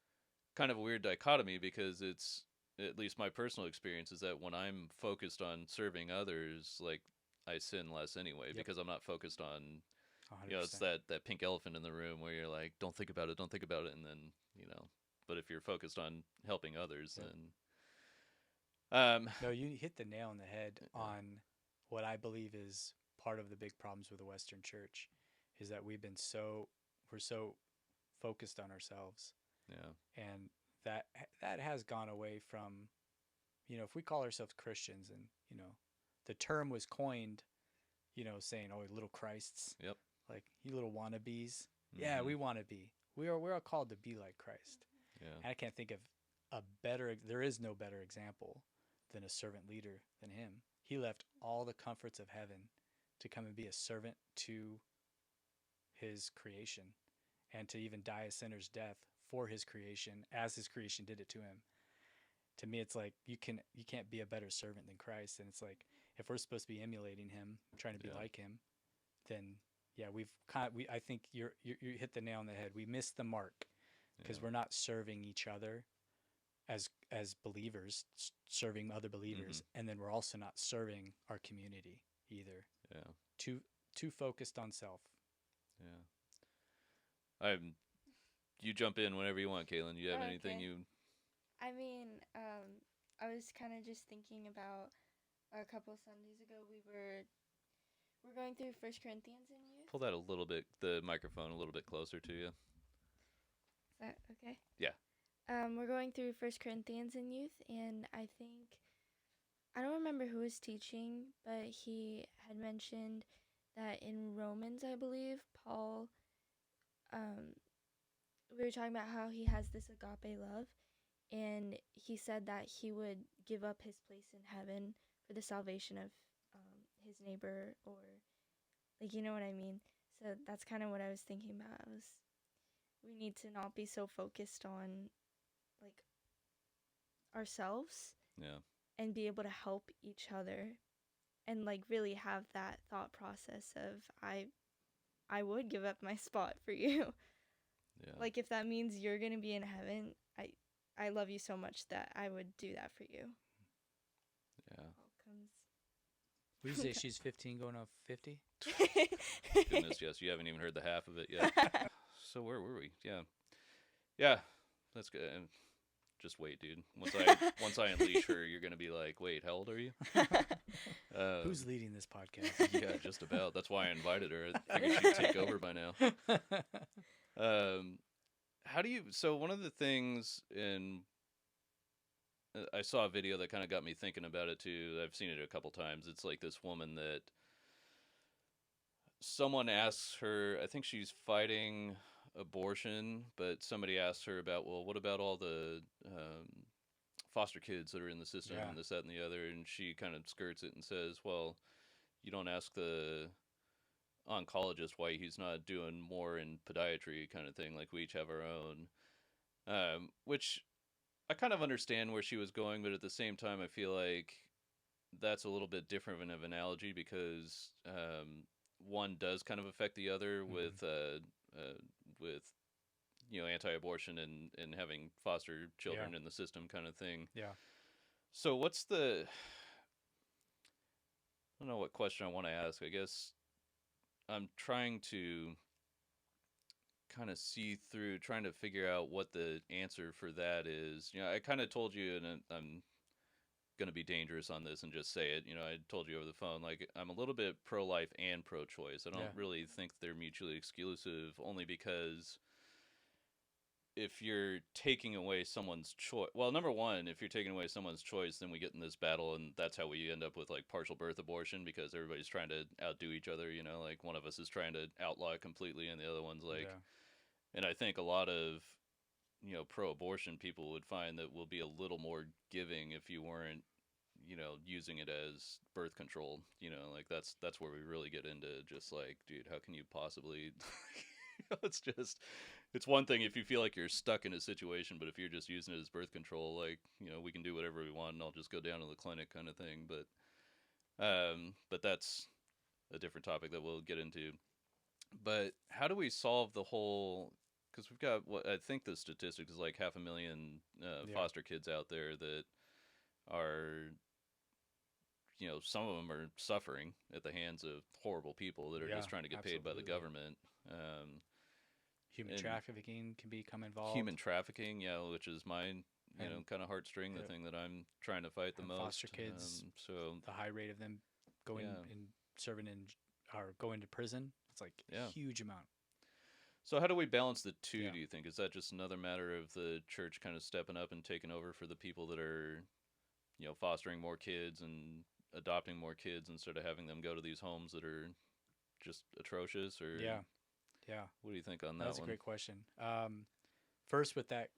kind of a weird dichotomy because it's, at least my personal experience is that when I'm focused on serving others, like I sin less anyway because I'm not focused on, 100%. you know, it's that pink elephant in the room where you're like, don't think about it. And then, you know, but if you're focused on helping others, Yep. then, No, you hit the nail on the head on what I believe is part of the big problems with the Western church is that we're so focused on ourselves, and that has gone away from, you know, if we call ourselves Christians and, you know, the term was coined, you know, saying, oh, little Christs, Yep. like you little wannabes. Yeah, we want to be. We're all called to be like Christ. Yeah. And I can't think of there is no better example than a servant leader than him. He left all the comforts of heaven to come and be a servant to his creation and to even die a sinner's death for his creation as his creation did it to him. To me, it's like you can't be a better servant than Christ. And it's like, if we're supposed to be emulating him, trying to be like him, then yeah, I think you hit the nail on the head. We missed the mark because we're not serving each other as believers, serving other believers, and then we're also not serving our community either. Yeah. Too focused on self. Yeah. You jump in whenever you want, Kaylin. You have anything Okay. you? I mean, I was kind of just thinking about a couple Sundays ago. We're going through First Corinthians in youth. Pull that the microphone a little bit closer to you. Is that okay? Yeah. We're going through First Corinthians in youth, and I don't remember who was teaching, but he had mentioned that in Romans, I believe, Paul, we were talking about how he has this agape love, and he said that he would give up his place in heaven for the salvation of his neighbor, or like, you know what I mean? So that's kind of what I was thinking about. We need to not be so focused on like ourselves and be able to help each other and like really have that thought process of I would give up my spot for you. Yeah. Like if that means you're going to be in heaven, I love you so much that I would do that for you. Yeah. Would you say she's 15 going on 50? Goodness, yes. You haven't even heard the half of it yet. So where were we? Yeah. That's good. I'm just wait, dude. Once I unleash her, you're gonna be like, wait, how old are you? Who's leading this podcast? Yeah, just about. That's why I invited her. I figured she'd take over by now. How do you? So one of the things I saw a video that kind of got me thinking about it too. I've seen it a couple times. It's like this woman that someone asks her. I think she's fighting abortion, but somebody asks her about, well, what about all the foster kids that are in the system Yeah. and this, that, and the other? And she kind of skirts it and says, well, you don't ask the oncologist why he's not doing more in podiatry, kind of thing. Like, we each have our own, which I kind of understand where she was going, but at the same time, I feel like that's a little bit different of an analogy because one does kind of affect the other with anti-abortion and having foster children in the system, kind of thing. Yeah. So what's the? I don't know what question I want to ask. I guess I'm trying to kind of see through, trying to figure out what the answer for that is. I kind of told you, and I'm going to be dangerous on this and just say it. I told you over the phone, like, I'm a little bit pro-life and pro-choice. I don't really think they're mutually exclusive, only because if you're taking away someone's choice, well, number one, if you're taking away someone's choice, then we get in this battle, and that's how we end up with like partial birth abortion, because everybody's trying to outdo each other. Like, one of us is trying to outlaw it completely, and the other one's like, and I think a lot of pro-abortion people would find that we'll be a little more giving if you weren't using it as birth control. Like, that's where we really get into just like, dude, how can you possibly it's one thing if you feel like you're stuck in a situation, but if you're just using it as birth control, like, we can do whatever we want and I'll just go down to the clinic, kind of thing. But that's a different topic that we'll get into. But how do we solve the whole, because we've got, what I think the statistic is like 500,000 foster kids out there that are, some of them are suffering at the hands of horrible people that are just trying to get paid by the government. Human trafficking can become involved. Human trafficking, which is my kind of heartstring, the thing that I'm trying to fight the most. Foster kids, so the high rate of them going and serving or going to prison, it's like a huge amount. So how do we balance the two, do you think? Is that just another matter of the church kind of stepping up and taking over for the people that are, fostering more kids and adopting more kids instead of having them go to these homes that are just atrocious? Or what do you think on that one? That's a great question. First, with that,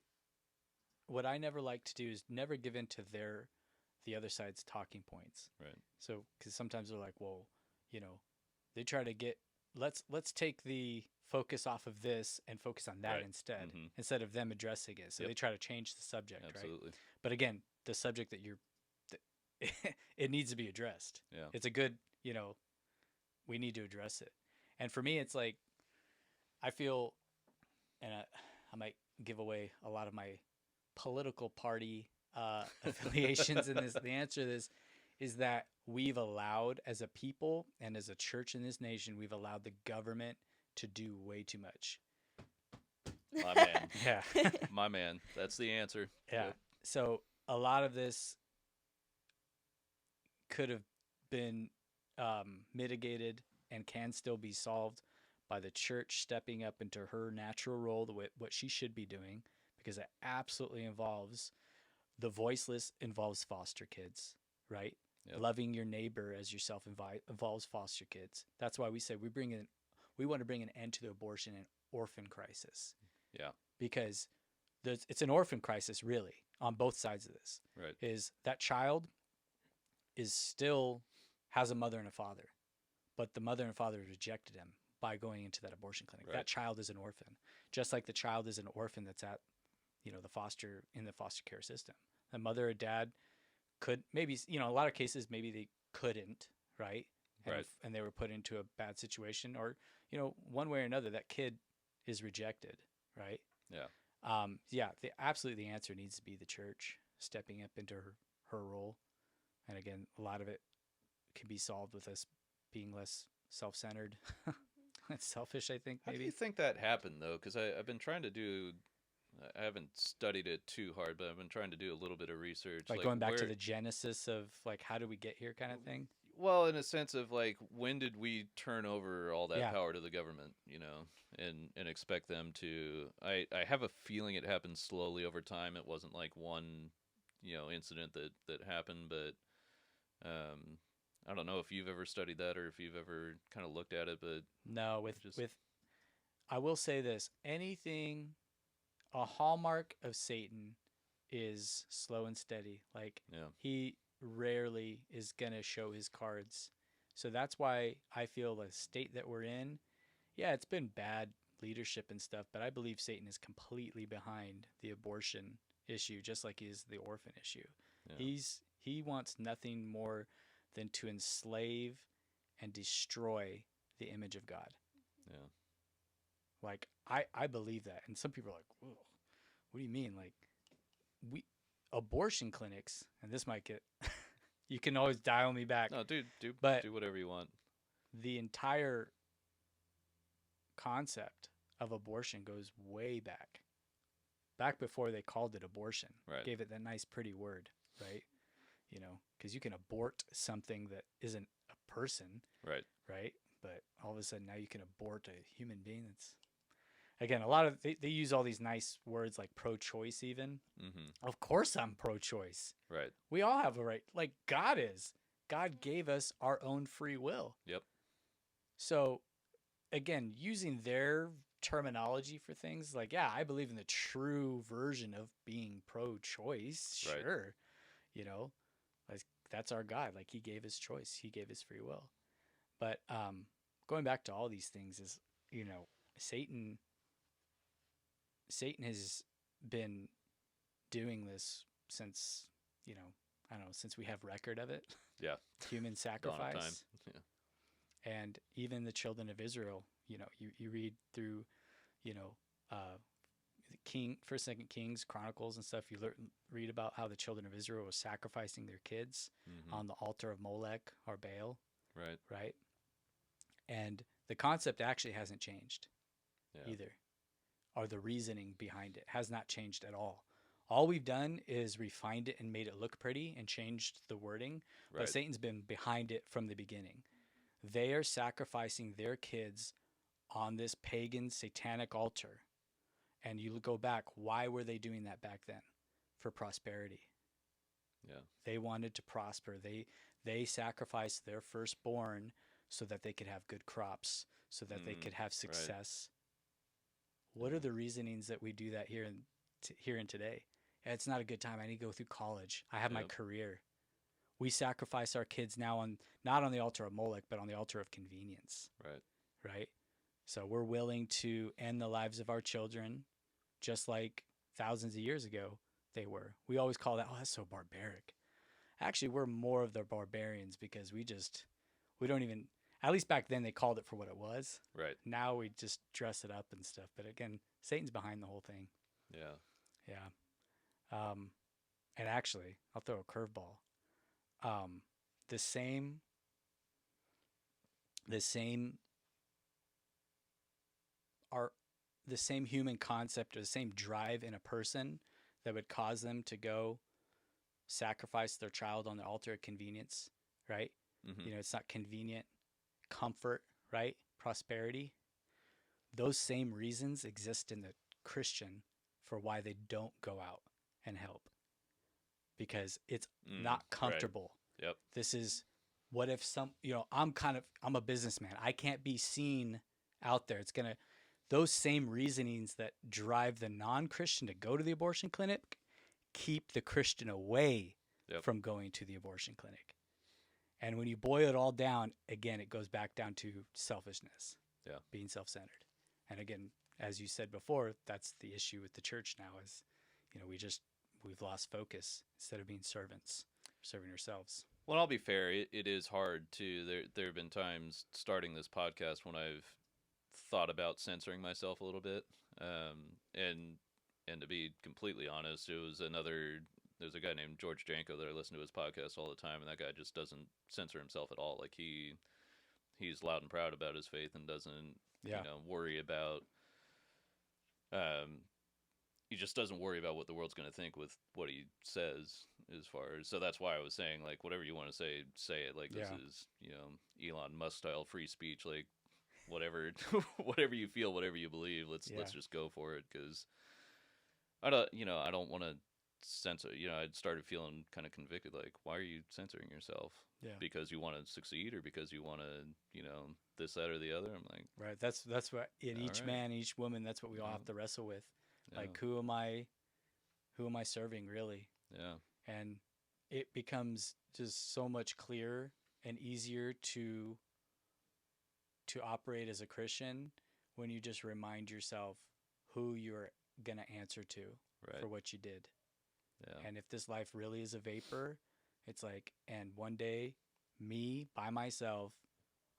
what I never like to do is never give in to the other side's talking points. Right. So, because sometimes they're like, well, they try to get, let's take the focus off of this and focus on that instead of them addressing it. So they try to change the subject. Absolutely. Right? But again, the subject that it needs to be addressed. Yeah. It's a good, we need to address it. And for me, it's like, I feel, and I might give away a lot of my political party affiliations in this. The answer to this is that we've allowed, as a people and as a church in this nation, we've allowed the government to do way too much. My man. Yeah. My man. That's the answer. Yeah. Yep. So a lot of this could have been mitigated and can still be solved by the church stepping up into her natural role, what she should be doing, because it absolutely involves the voiceless, involves foster kids, right? Yep. Loving your neighbor as yourself involves foster kids. That's why we say we want to bring an end to the abortion and orphan crisis. Yeah. Because it's an orphan crisis, really, on both sides of this. Right. Is that child is still has a mother and a father, but the mother and father rejected him by going into that abortion clinic. Right. That child is an orphan, just like the child is an orphan that's at, in the foster care system. A mother or dad could maybe, a lot of cases, maybe they couldn't, right? And they were put into a bad situation, or, one way or another, that kid is rejected, right? Yeah. Absolutely the answer needs to be the church stepping up into her role. And again, a lot of it can be solved with us being less self-centered. It's selfish, I think, maybe. How do you think that happened, though? Because I've been trying to do I haven't studied it too hard, but I've been trying to do a little bit of research, Like like going back to where. the genesis of like how do we get here kind of thing. Well, in a sense of like, when did we turn over all that Yeah. power to the government, and expect them to? I have a feeling it happened slowly over time. It wasn't like one, incident that happened, but um, I don't know if you've ever studied that or if you've ever kind of looked at it, but No, just with I will say this, anything a hallmark of Satan is slow and steady. Like yeah, he rarely is going to show his cards. So that's why I feel the state that we're in, yeah, it's been bad leadership and stuff, but I believe Satan is completely behind the abortion issue just like he is the orphan issue. yeah, He wants nothing more than to enslave and destroy the image of God. yeah, Like I believe that. And some people are like, "Whoa, what do you mean? Like we abortion clinics," and this might get you can always dial me back, no, dude, but do whatever you want. the entire concept of abortion goes way back. Back before they called it abortion. Right. Gave it that nice pretty word, right? Because you can abort something that isn't a person, Right. right? But all of a sudden now you can abort a human being. That's again a lot of they use all these nice words like pro-choice even. Mm-hmm. Of course I'm pro-choice. Right. We all have a right, like God is. God gave us our own free will. Yep. So again, using their terminology for things like, yeah, I believe in the true version of being pro-choice. Right. Sure. Like that's our God. Like he gave his choice. He gave his free will. But going back to all these things is, Satan has been doing this since, I don't know, since we have record of it. Yeah. Human Dawn of time. sacrifice. Yeah. And even the children of Israel, you read through, First, Second Kings, Chronicles, and stuff. You read about how the children of Israel were sacrificing their kids Mm-hmm. on the altar of Molech or Baal, Right. right? And the concept actually hasn't changed Yeah. either, or the reasoning behind it has not changed at all. All we've done is refined it and made it look pretty and changed the wording, but Right. Satan's been behind it from the beginning. They are sacrificing their kids on this pagan satanic altar. And you go back, why were they doing that back then? For prosperity. Yeah. They wanted to prosper. They sacrificed their firstborn so that they could have good crops, so that they could have success. Right. What are the reasonings that we do that here in today? It's not a good time. I need to go through college. I have my career. We sacrifice our kids now not on the altar of Molech, but on the altar of convenience. Right. Right? So we're willing to end the lives of our children just like thousands of years ago they were. We always call that, oh, that's so barbaric. Actually, we're more of the barbarians because we don't even, at least back then they called it for what it was. Right. Now we just dress it up and stuff. But again, Satan's behind the whole thing. Yeah. Yeah. And actually, I'll throw a curveball. The same human concept or the same drive in a person that would cause them to go sacrifice their child on the altar of convenience, right? Mm-hmm. It's not convenient, comfort, right? Prosperity. Those same reasons exist in the Christian for why they don't go out and help. Because it's not comfortable. Right. Yep. This is what if I'm a businessman. I can't be seen out there. Those same reasonings that drive the non-Christian to go to the abortion clinic keep the Christian away from going to the abortion clinic. And when you boil it all down, again, it goes back down to selfishness. Yeah. Being self-centered. And again, as you said before, that's the issue with the church now is, we've lost focus instead of being servants, serving ourselves. Well, I'll be fair. It is hard to. There have been times starting this podcast when I've thought about censoring myself a little bit, and to be completely honest, there's a guy named George Janko that I listen to his podcast all the time, and that guy just doesn't censor himself at all. Like he's loud and proud about his faith and doesn't worry about he just doesn't worry about what the world's going to think with what he says as far as, so that's why I was saying, like, whatever you want to say it, like, this Yeah. is, Elon Musk style free speech, like, whatever whatever you feel, whatever you believe, let's just go for it, because I don't want to censor. I started feeling kind of convicted, like, why are you censoring yourself? Yeah. Because you want to succeed, or because you want to, this, that, or the other? I'm like, Right. That's what in each Alright. man, each woman, that's what we all Yeah. have to wrestle with. yeah, Like, who am I serving really? yeah, And it becomes just so much clearer and easier to operate as a Christian when you just remind yourself who you're going to answer to right, for what you did. yeah, And if this life really is a vapor, it's like, and one day, me by myself,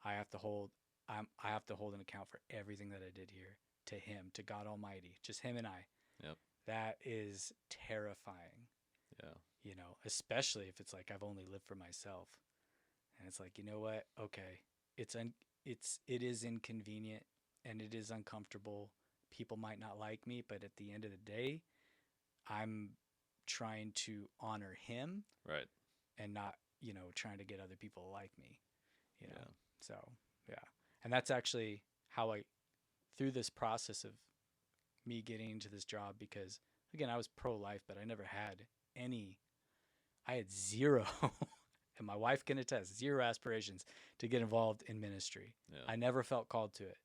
I have to hold an account for everything that I did here to Him, to God Almighty, just Him and I. Yep. That is terrifying, yeah, especially if it's like I've only lived for myself, and it's like, you know what? Okay, it is inconvenient and it is uncomfortable. People might not like me, but at the end of the day, I'm trying to honor Him right, and not, trying to get other people to like me, yeah, So, yeah. And that's actually how through this process of me getting into this job, because again, I was pro-life, but I had zero, and my wife can attest, zero aspirations to get involved in ministry. yeah, I never felt called to it.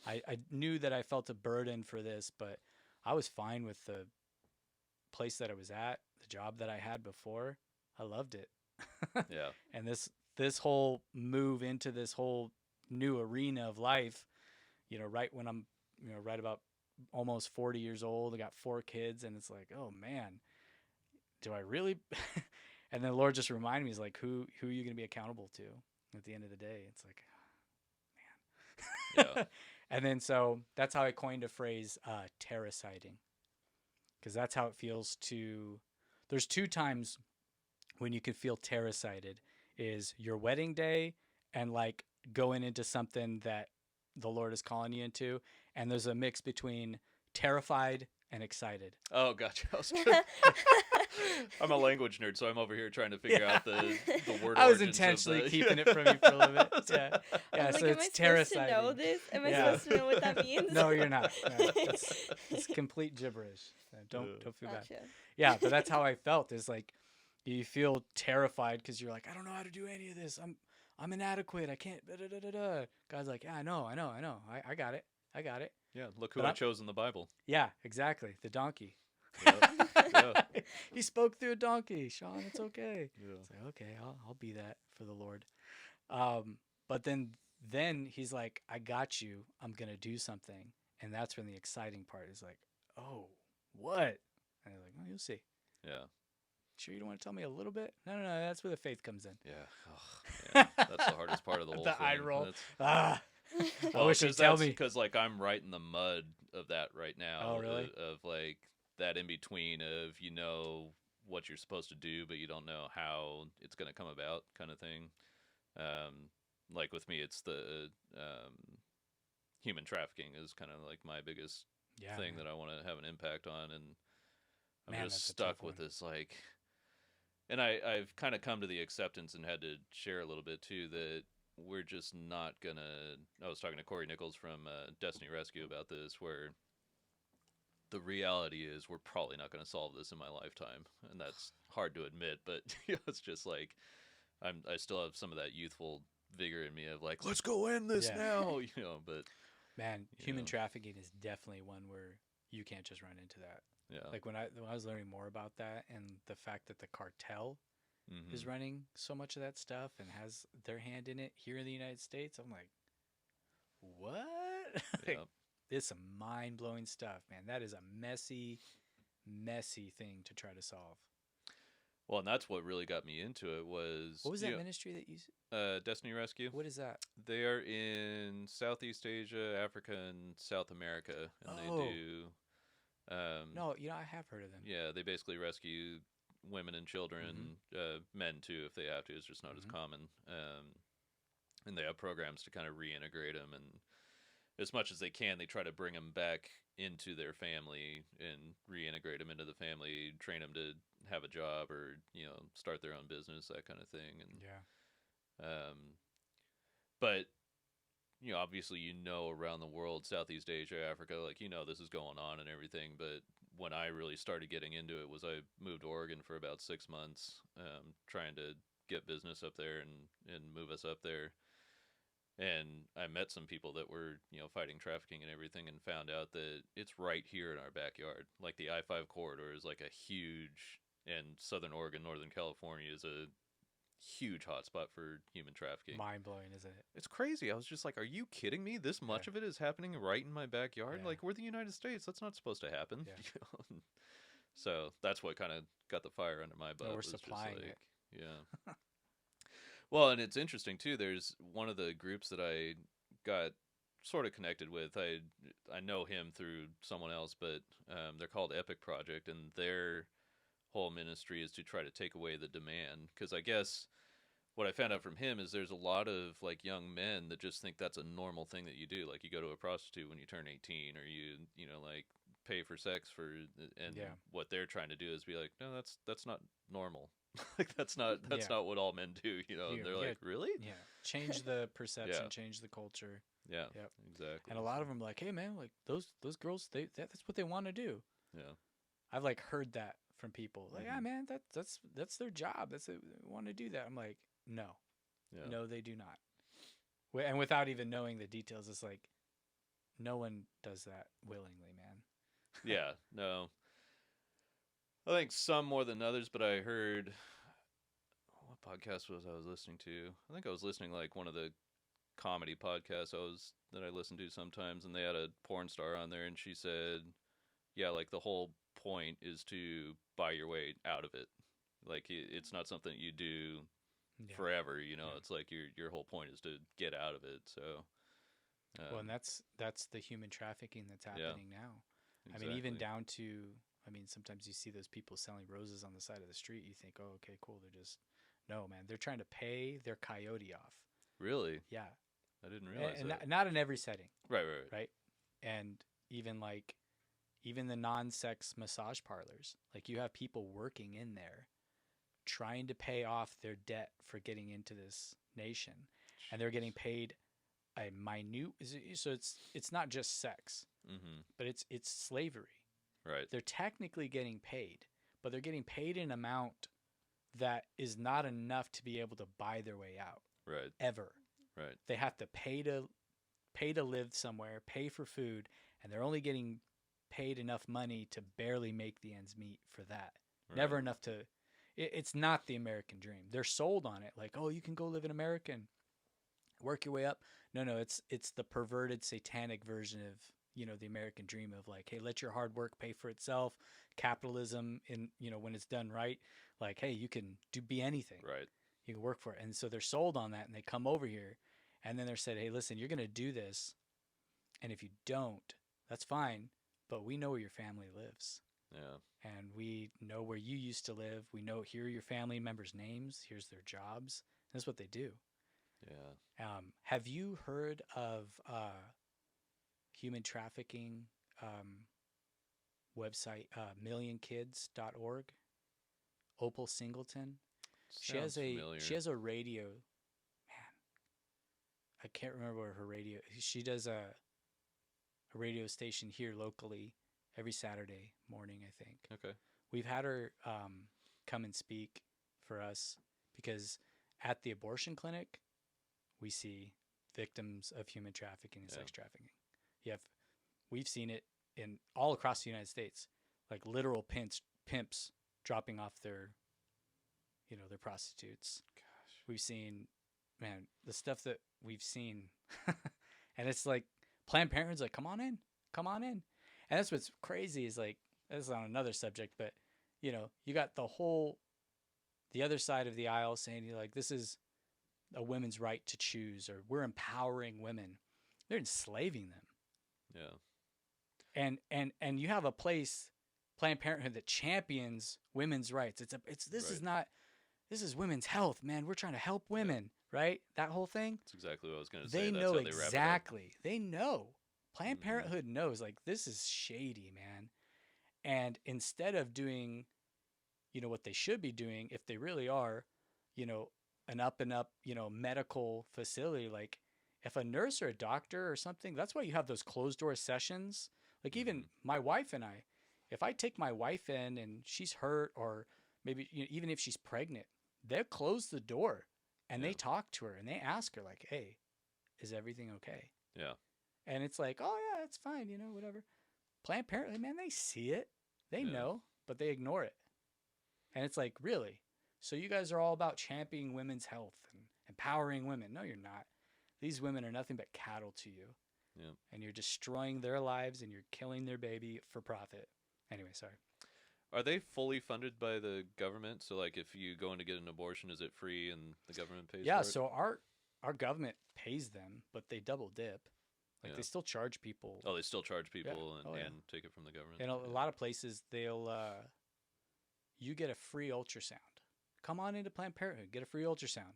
I knew that I felt a burden for this, but I was fine with the place that I was at, the job that I had before. I loved it. yeah, And this whole move into this whole new arena of life, right when I'm, right about almost 40 years old, I got 4 kids, and it's like, oh man, do I really? And then the Lord just reminded me, he's like, who are you going to be accountable to at the end of the day? It's like, man. yeah, And then so that's how I coined a phrase, terraciding, because that's how it feels to. There's 2 times when you could feel terracided, is your wedding day and like going into something that the Lord is calling you into, and there's a mix between terrified and excited. Oh, gotcha. I'm a language nerd, so I'm over here trying to figure out the word. I was origins intentionally of the... keeping it from you for a little bit. Yeah, yeah. I'm So like, am I it's supposed to know terraciding. this? Am I Yeah. supposed to know what that means? No, you're not. No, it's complete gibberish. Don't feel bad. Gotcha. Yeah, but that's how I felt. Is like you feel terrified because you're like, I don't know how to do any of this. I'm inadequate. I can't. Da, da, da, da, da. God's like, yeah, I know. I got it. Yeah, look who But I chose in the Bible. Yeah, exactly. The donkey. Yeah. He spoke through a donkey. Sean, it's okay. Yeah. It's like, okay, I'll be that for the Lord. But then he's like, I got you. I'm gonna do something, and that's when the exciting part is like, oh, what? And they're like, oh, you'll see. Yeah. Sure, you don't want to tell me a little bit? No. That's where the faith comes in. Yeah. Yeah. That's the hardest part of the whole The thing. eye roll. That's... Ah, I Well, wish you'd tell me. Because like I'm right in the mud of that right now. Oh, really? Of like that in between of what you're supposed to do, but you don't know how it's going to come about, kind of thing. Like with me, it's the human trafficking is kind of like my biggest thing that I want to have an impact on, and I'm just stuck with this like. And I've kind of come to the acceptance and had to share a little bit too that we're just not gonna. I was talking to Corey Nichols from Destiny Rescue about this, where the reality is we're probably not going to solve this in my lifetime, and that's hard to admit. But it's just like I still have some of that youthful vigor in me of like, let's go end this now, But man, human trafficking is definitely one where you can't just run into that. Yeah. Like when I was learning more about that, and the fact that the cartel is running so much of that stuff and has their hand in it here in the United States, I'm like, what? Like, it's some mind-blowing stuff, man. That is a messy thing to try to solve. Well, and that's what really got me into it was... What was that ministry that you... Destiny Rescue. What is that? They are in Southeast Asia, Africa, and South America, and they do... no, I have heard of them. Yeah, they basically rescue women and children, men too, if they have to. It's just not as common. And they have programs to kind of reintegrate them, and as much as they can, they try to bring them back into their family and reintegrate them into the family, train them to have a job or start their own business, that kind of thing. And Yeah. but obviously, around the world, Southeast Asia, Africa, like, this is going on and everything. But when I really started getting into it was I moved to Oregon for about 6 months, trying to get business up there and move us up there. And I met some people that were, fighting trafficking and everything, and found out that it's right here in our backyard. Like the I-5 corridor is like a huge, and Southern Oregon, Northern California is a huge hotspot for human trafficking. Mind blowing, isn't it? It's crazy. I was just like, are you kidding me? This much Yeah. of it is happening right in my backyard? Yeah. Like, we're the United States. That's not supposed to happen. Yeah. So that's what kind of got the fire under my butt. we're was just supplying like, it. Yeah. Well, and it's interesting too. There's one of the groups that I got sort of connected with. I know him through someone else, but they're called Epic Project, and their whole ministry is to try to take away the demand. Because I guess what I found out from him is there's a lot of like young men that just think that's a normal thing that you do. Like you go to a prostitute when you turn 18, or you like pay for sex for, and Yeah. what they're trying to do is be like, no, that's not normal. Like that's not what all men do, Yeah, and they're yeah. like, really? Yeah. Change the perception, Yeah. change the culture. Yeah. Yep. Exactly. And a lot of them like, hey man, like those girls, that's what they want to do. Yeah. I've like heard that from people. Like, yeah, Mhm. man, that's their job. They want to do that. I'm like, no, Yeah. no, they do not. And without even knowing the details, it's like, no one does that willingly, man. Yeah. No. I think some more than others, but I heard what podcast was I was listening to? I think I was listening like one of the comedy podcasts that I listen to sometimes, and they had a porn star on there, and she said, "Yeah, like the whole point is to buy your way out of it. Like it's not something that you do Yeah. forever. Yeah. It's like your whole point is to get out of it." So, Well, and that's the human trafficking that's happening now. I mean, even exactly. down to, I mean, sometimes you see those people selling roses on the side of the street. You think, oh, okay, cool. No, man, they're trying to pay their coyote off. Really, Yeah. I didn't realize And that. not in every setting, Right. right? And even the non-sex massage parlors, like you have people working in there trying to pay off their debt for getting into this nation, and they're getting paid a minute. So it's not just sex, Mm-hmm. but it's slavery. Right. They're technically getting paid, but they're getting paid an amount that is not enough to be able to buy their way out Right. ever. Right. They have to pay to live somewhere, pay for food, and they're only getting paid enough money to barely make the ends meet for that. Right. Never enough to. It's not the American dream. They're sold on it, like, oh, you can go live in America and work your way up. No, it's the perverted, satanic version of the American dream of like, hey, let your hard work pay for itself. Capitalism, in when it's done right, like, hey, you can be anything. Right. You can work for it. And so they're sold on that, and they come over here, and then they're said, hey, listen, you're going to do this, and if you don't, that's fine, but we know where your family lives. Yeah. And we know where you used to live. We know, here are your family members' names. Here's their jobs. That's what they do. Yeah. Have you heard of human trafficking website, millionkids.org? Opal Singleton. She has a radio. Man, I can't remember what her radio. She does a radio station here locally every Saturday morning, I think. Okay. We've had her come and speak for us because at the abortion clinic, we see victims of human trafficking and sex trafficking. We've seen it in all across the United States, like literal pimps dropping off their prostitutes. Gosh. We've seen, man, the stuff that we've seen, and it's like Planned Parenthood's like, come on in. And that's what's crazy is like, that's on another subject, but you got the other side of the aisle saying like, this is a women's right to choose, or we're empowering women. They're enslaving them. Yeah. And you have a place, Planned Parenthood, that champions women's rights. This is women's health, man. We're trying to help women, right? That whole thing. That's exactly what I was going to say. They That's know how they wrap it up. exactly. They know. Planned Mhm. Parenthood knows, like, this is shady, man. And instead of doing, what they should be doing, if they really are, you know, an up and up, medical facility, like if a nurse or a doctor or something, that's why you have those closed door sessions. Like even Mhm. my wife and I, if I take my wife in and she's hurt, or maybe even if she's pregnant, they'll close the door and Yeah. they talk to her and they ask her like, "Hey, is everything okay?" Yeah. And it's like, "Oh yeah, it's fine, whatever." Planned Parenthood, man, they see it, they Yeah. know, but they ignore it. And it's like, really? So you guys are all about championing women's health and empowering women? No, you're not. These women are nothing but cattle to you. Yeah. And you're destroying their lives and you're killing their baby for profit. Anyway, sorry. Are they fully funded by the government? So, like, if you go in to get an abortion, is it free and the government pays Yeah, for it? so our government pays them, but they double dip. Like Yeah. they still charge people. Oh, they still charge Yeah. people and, Oh, yeah. and take it from the government. And a Yeah. lot of places they'll you get a free ultrasound. Come on into Planned Parenthood, get a free ultrasound.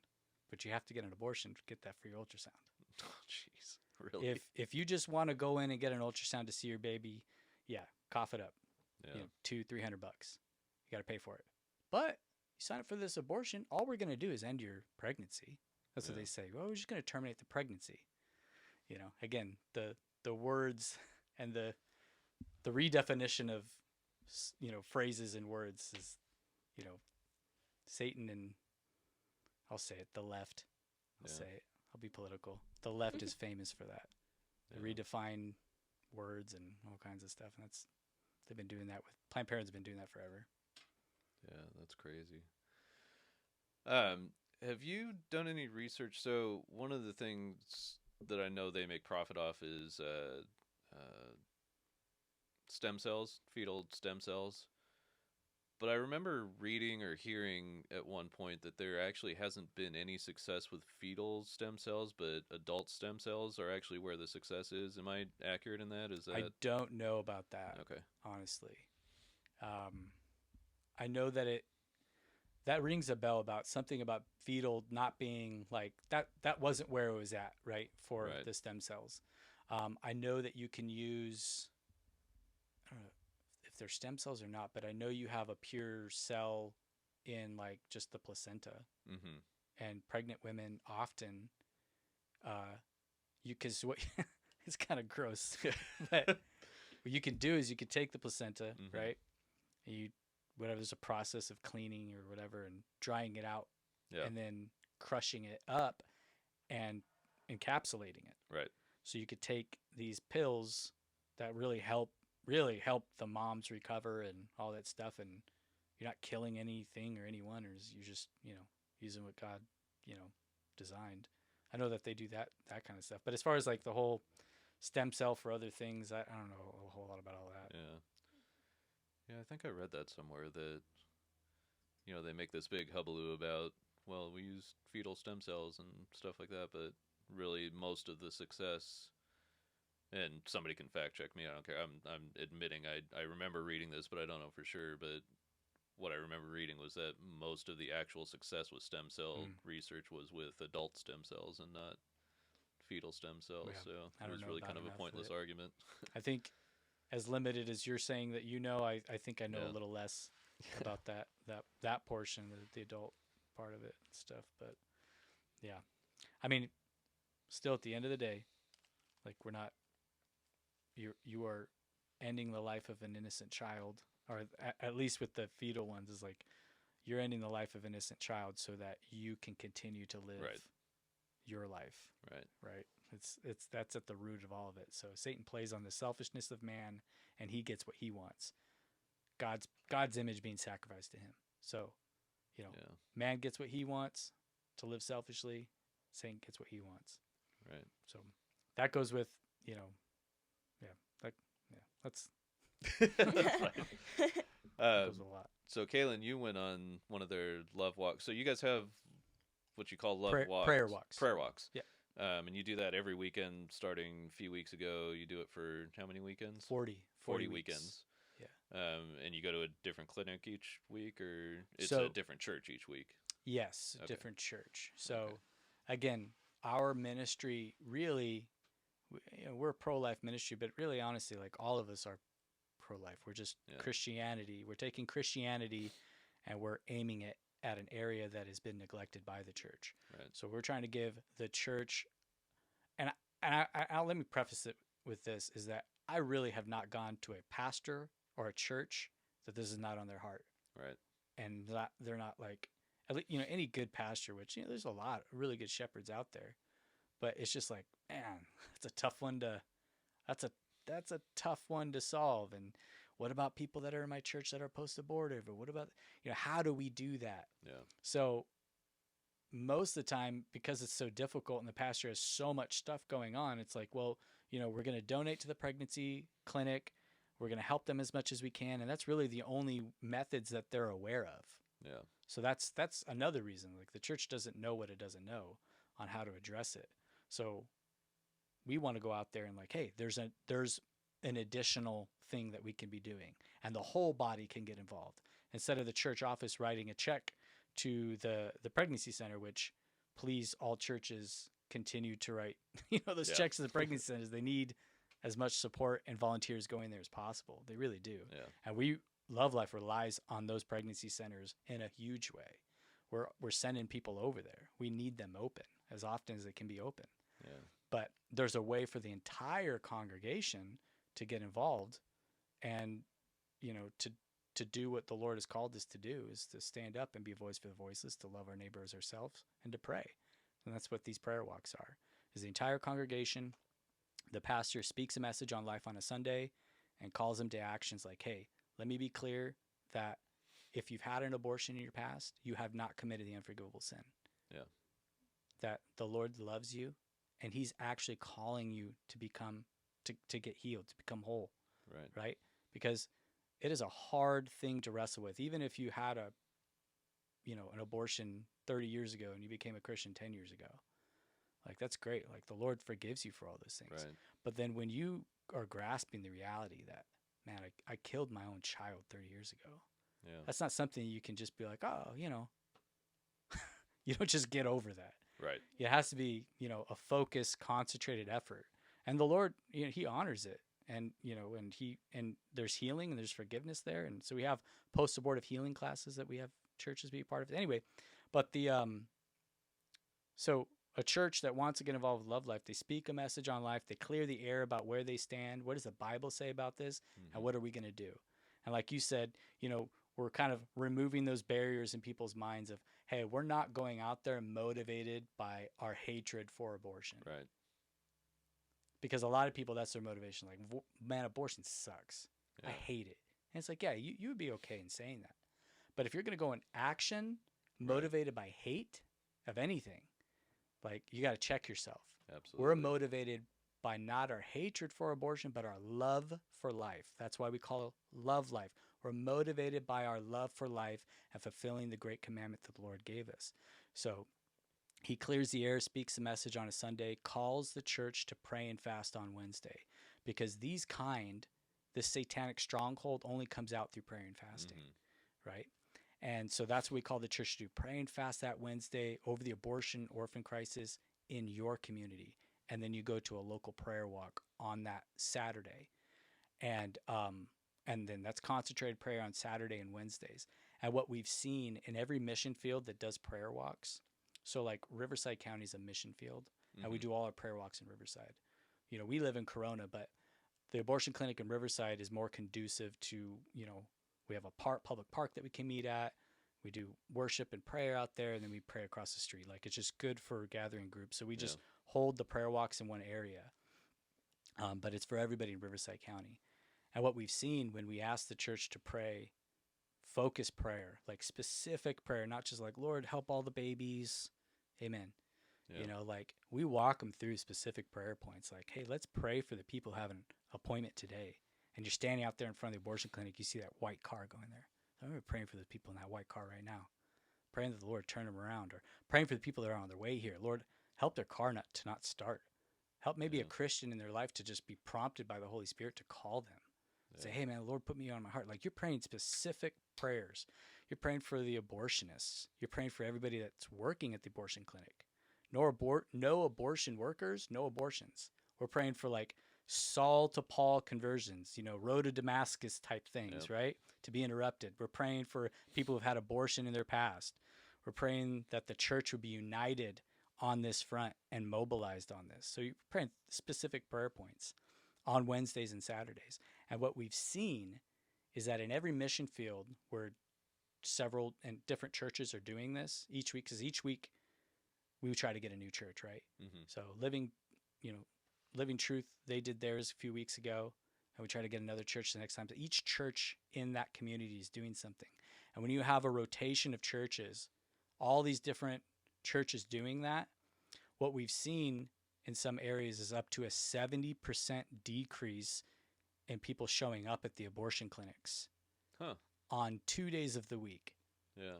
But you have to get an abortion to get that free ultrasound. Oh, jeez. Really? If you just want to go in and get an ultrasound to see your baby, yeah, cough it up. Yeah. $200-300. You got to pay for it. But you sign up for this abortion, all we're going to do is end your pregnancy. That's what Yeah. they say. Well, we're just going to terminate the pregnancy. Again, the words and the redefinition of phrases and words is Satan, and I'll say it, the left. I'll Yeah. say it. I'll be political. The left is famous for that. They Yeah. redefine words and all kinds of stuff, and they've been doing that with Planned Parenthood's been doing that forever. Yeah, that's crazy. Have you done any research? So one of the things that I know they make profit off is stem cells, fetal stem cells. But I remember reading or hearing at one point that there actually hasn't been any success with fetal stem cells, but adult stem cells are actually where the success is. Am I accurate in that? Is I that don't know about that, okay? honestly. I know that that rings a bell about something about fetal not being like that. That wasn't where it was at, right, for Right. the stem cells. I know that you can use, I don't know if they're stem cells or not, but I know you have a pure cell in like just the placenta, Mm-hmm. and pregnant women often, because what it's kind of gross, but what you can do is you can take the placenta, Mhm. right? And there's a process of cleaning or whatever and drying it out, Yeah. and then crushing it up and encapsulating it. Right. So you could take these pills that really help the moms recover and all that stuff, and you're not killing anything or anyone, or you're just using what God designed. I know that they do that kind of stuff, but as far as like the whole stem cell for other things, I don't know a whole lot about all that. Yeah. Yeah, I think I read that somewhere that they make this big hubbub about, well, we use fetal stem cells and stuff like that, but really most of the success, and somebody can fact check me, I don't care. I'm admitting I remember reading this, but I don't know for sure, but what I remember reading was that most of the actual success with stem cell research was with adult stem cells and not fetal stem cells. Yeah, so I it don't was know really about kind of a enough of pointless it. argument. I think as limited as you're saying that I think I know Yeah. a little less about that portion, the adult part of it and stuff. But yeah, I mean, still at the end of the day, like we're not, you are ending the life of an innocent child, or at least with the fetal ones, is like you're ending the life of an innocent child so that you can continue to live Right. your life. Right. That's at the root of all of it. So Satan plays on the selfishness of man, and he gets what he wants. God's image being sacrificed to him. So, Yeah. man gets what he wants to live selfishly. Satan gets what he wants. Right. So that goes with that's That's fine. that goes with a lot. So, Kaylin, you went on one of their love walks. So you guys have what you call love walks. Prayer walks. Prayer walks. Yeah. And you do that every weekend starting a few weeks ago. You do it for how many weekends? 40 weeks. weekends. Yeah. And you go to a different clinic each week, or it's So- a different church each week? Yes, Okay. different church. So Okay. again, our ministry really, we're a pro-life ministry, but really, honestly, like all of us are pro-life. We're just Yeah. Christianity. We're taking Christianity, and we're aiming it at an area that has been neglected by the church. Right. So we're trying to give the church, and let me preface it with this: is that I really have not gone to a pastor or a church that this is not on their heart, Right. and that they're not like, at least, any good pastor, which there's a lot of really good shepherds out there, but it's just like, man, that's a tough one to that's a tough one to solve. And what about people that are in my church that are post-abortive, or what about how do we do that? Yeah. So most of the time, because it's so difficult and the pastor has so much stuff going on, it's like, well, we're going to donate to the pregnancy clinic, we're going to help them as much as we can, and that's really the only methods that they're aware of. Yeah. So that's another reason, like, the church doesn't know what it doesn't know on how to address it. So we want to go out there and, like, hey, there's an additional thing that we can be doing, and the whole body can get involved, instead of the church office writing a check to the pregnancy center, which, please, all churches continue to write those Yeah. checks to the pregnancy centers. They need as much support and volunteers going there as possible. They really do. Yeah. And Love Life relies on those pregnancy centers in a huge way. We're sending people over there. We need them open as often as they can be open. Yeah. But there's a way for the entire congregation to get involved, and to do what the Lord has called us to do, is to stand up and be a voice for the voiceless, to love our neighbor as ourselves, and to pray. And that's what these prayer walks are. Is the entire congregation, the pastor speaks a message on life on a Sunday and calls them to actions like, hey, let me be clear that if you've had an abortion in your past, you have not committed the unforgivable sin. Yeah. That the Lord loves you, and he's actually calling you to get healed, to become whole. Right. Right? Because it is a hard thing to wrestle with. Even if you had an abortion 30 years ago and you became a Christian 10 years ago, like, that's great. Like, the Lord forgives you for all those things. Right. But then when you are grasping the reality that, man, I killed my own child 30 years ago. Yeah. That's not something you can just be like, oh, you don't just get over that. Right. It has to be, a focused, concentrated effort. And the Lord, he honors it. And, and there's healing and there's forgiveness there. And so we have post-abortive healing classes that we have churches be a part of. Anyway, but so a church that wants to get involved with Love Life, they speak a message on life, they clear the air about where they stand. What does the Bible say about this? Mhm. And what are we going to do? And like you said, we're kind of removing those barriers in people's minds of, hey, we're not going out there motivated by our hatred for abortion. Right. Because a lot of people, that's their motivation. Like, man, abortion sucks. Yeah. I hate it. And it's like, yeah, you would be okay in saying that. But if you're going to go in action, motivated by hate of anything, like, you got to check yourself. Absolutely. We're motivated by not our hatred for abortion, but our love for life. That's why we call it Love Life. We're motivated by our love for life and fulfilling the great commandment that the Lord gave us. So he clears the air, speaks a message on a Sunday, calls the church to pray and fast on Wednesday, because this satanic stronghold only comes out through prayer and fasting, right? And so that's what we call the church to do. Pray and fast that Wednesday over the abortion orphan crisis in your community. And then you go to a local prayer walk on that Saturday. And then that's concentrated prayer on Saturday and Wednesdays. And what we've seen in every mission field that does prayer walks, so like Riverside County is a mission field, and we do all our prayer walks in Riverside. We live in Corona, but the abortion clinic in Riverside is more conducive to, we have a public park that we can meet at. We do worship and prayer out there, and then we pray across the street. Like, it's just good for gathering groups. So we just hold the prayer walks in one area. But it's for everybody in Riverside County. And what we've seen when we ask the church to pray, focus prayer, like specific prayer, not just like, Lord, help all the babies. Amen. Yeah. Like, we walk them through specific prayer points. Like, hey, let's pray for the people having an appointment today. And you're standing out there in front of the abortion clinic, you see that white car going there. I'm praying for the people in that white car right now. Praying that the Lord turn them around, or praying for the people that are on their way here. Lord, help their car to not start. Help maybe a Christian in their life to just be prompted by the Holy Spirit to call them. Say, hey, man, Lord, put me on my heart. Like, you're praying specific prayers. You're praying for the abortionists. You're praying for everybody that's working at the abortion clinic. No abortion workers, no abortions. We're praying for like Saul to Paul conversions, road to Damascus type things, Yep. right? To be interrupted. We're praying for people who've had abortion in their past. We're praying that the church would be united on this front and mobilized on this. So you're praying specific prayer points on Wednesdays and Saturdays. And what we've seen is that in every mission field where several and different churches are doing this each week, because each week we try to get a new church, right? Mm-hmm. So Living Truth, they did theirs a few weeks ago, and we try to get another church the next time. So each church in that community is doing something. And when you have a rotation of churches, all these different churches doing that, what we've seen in some areas is up to a 70% decrease in people showing up at the abortion clinics Huh. on 2 days of the week. Yeah.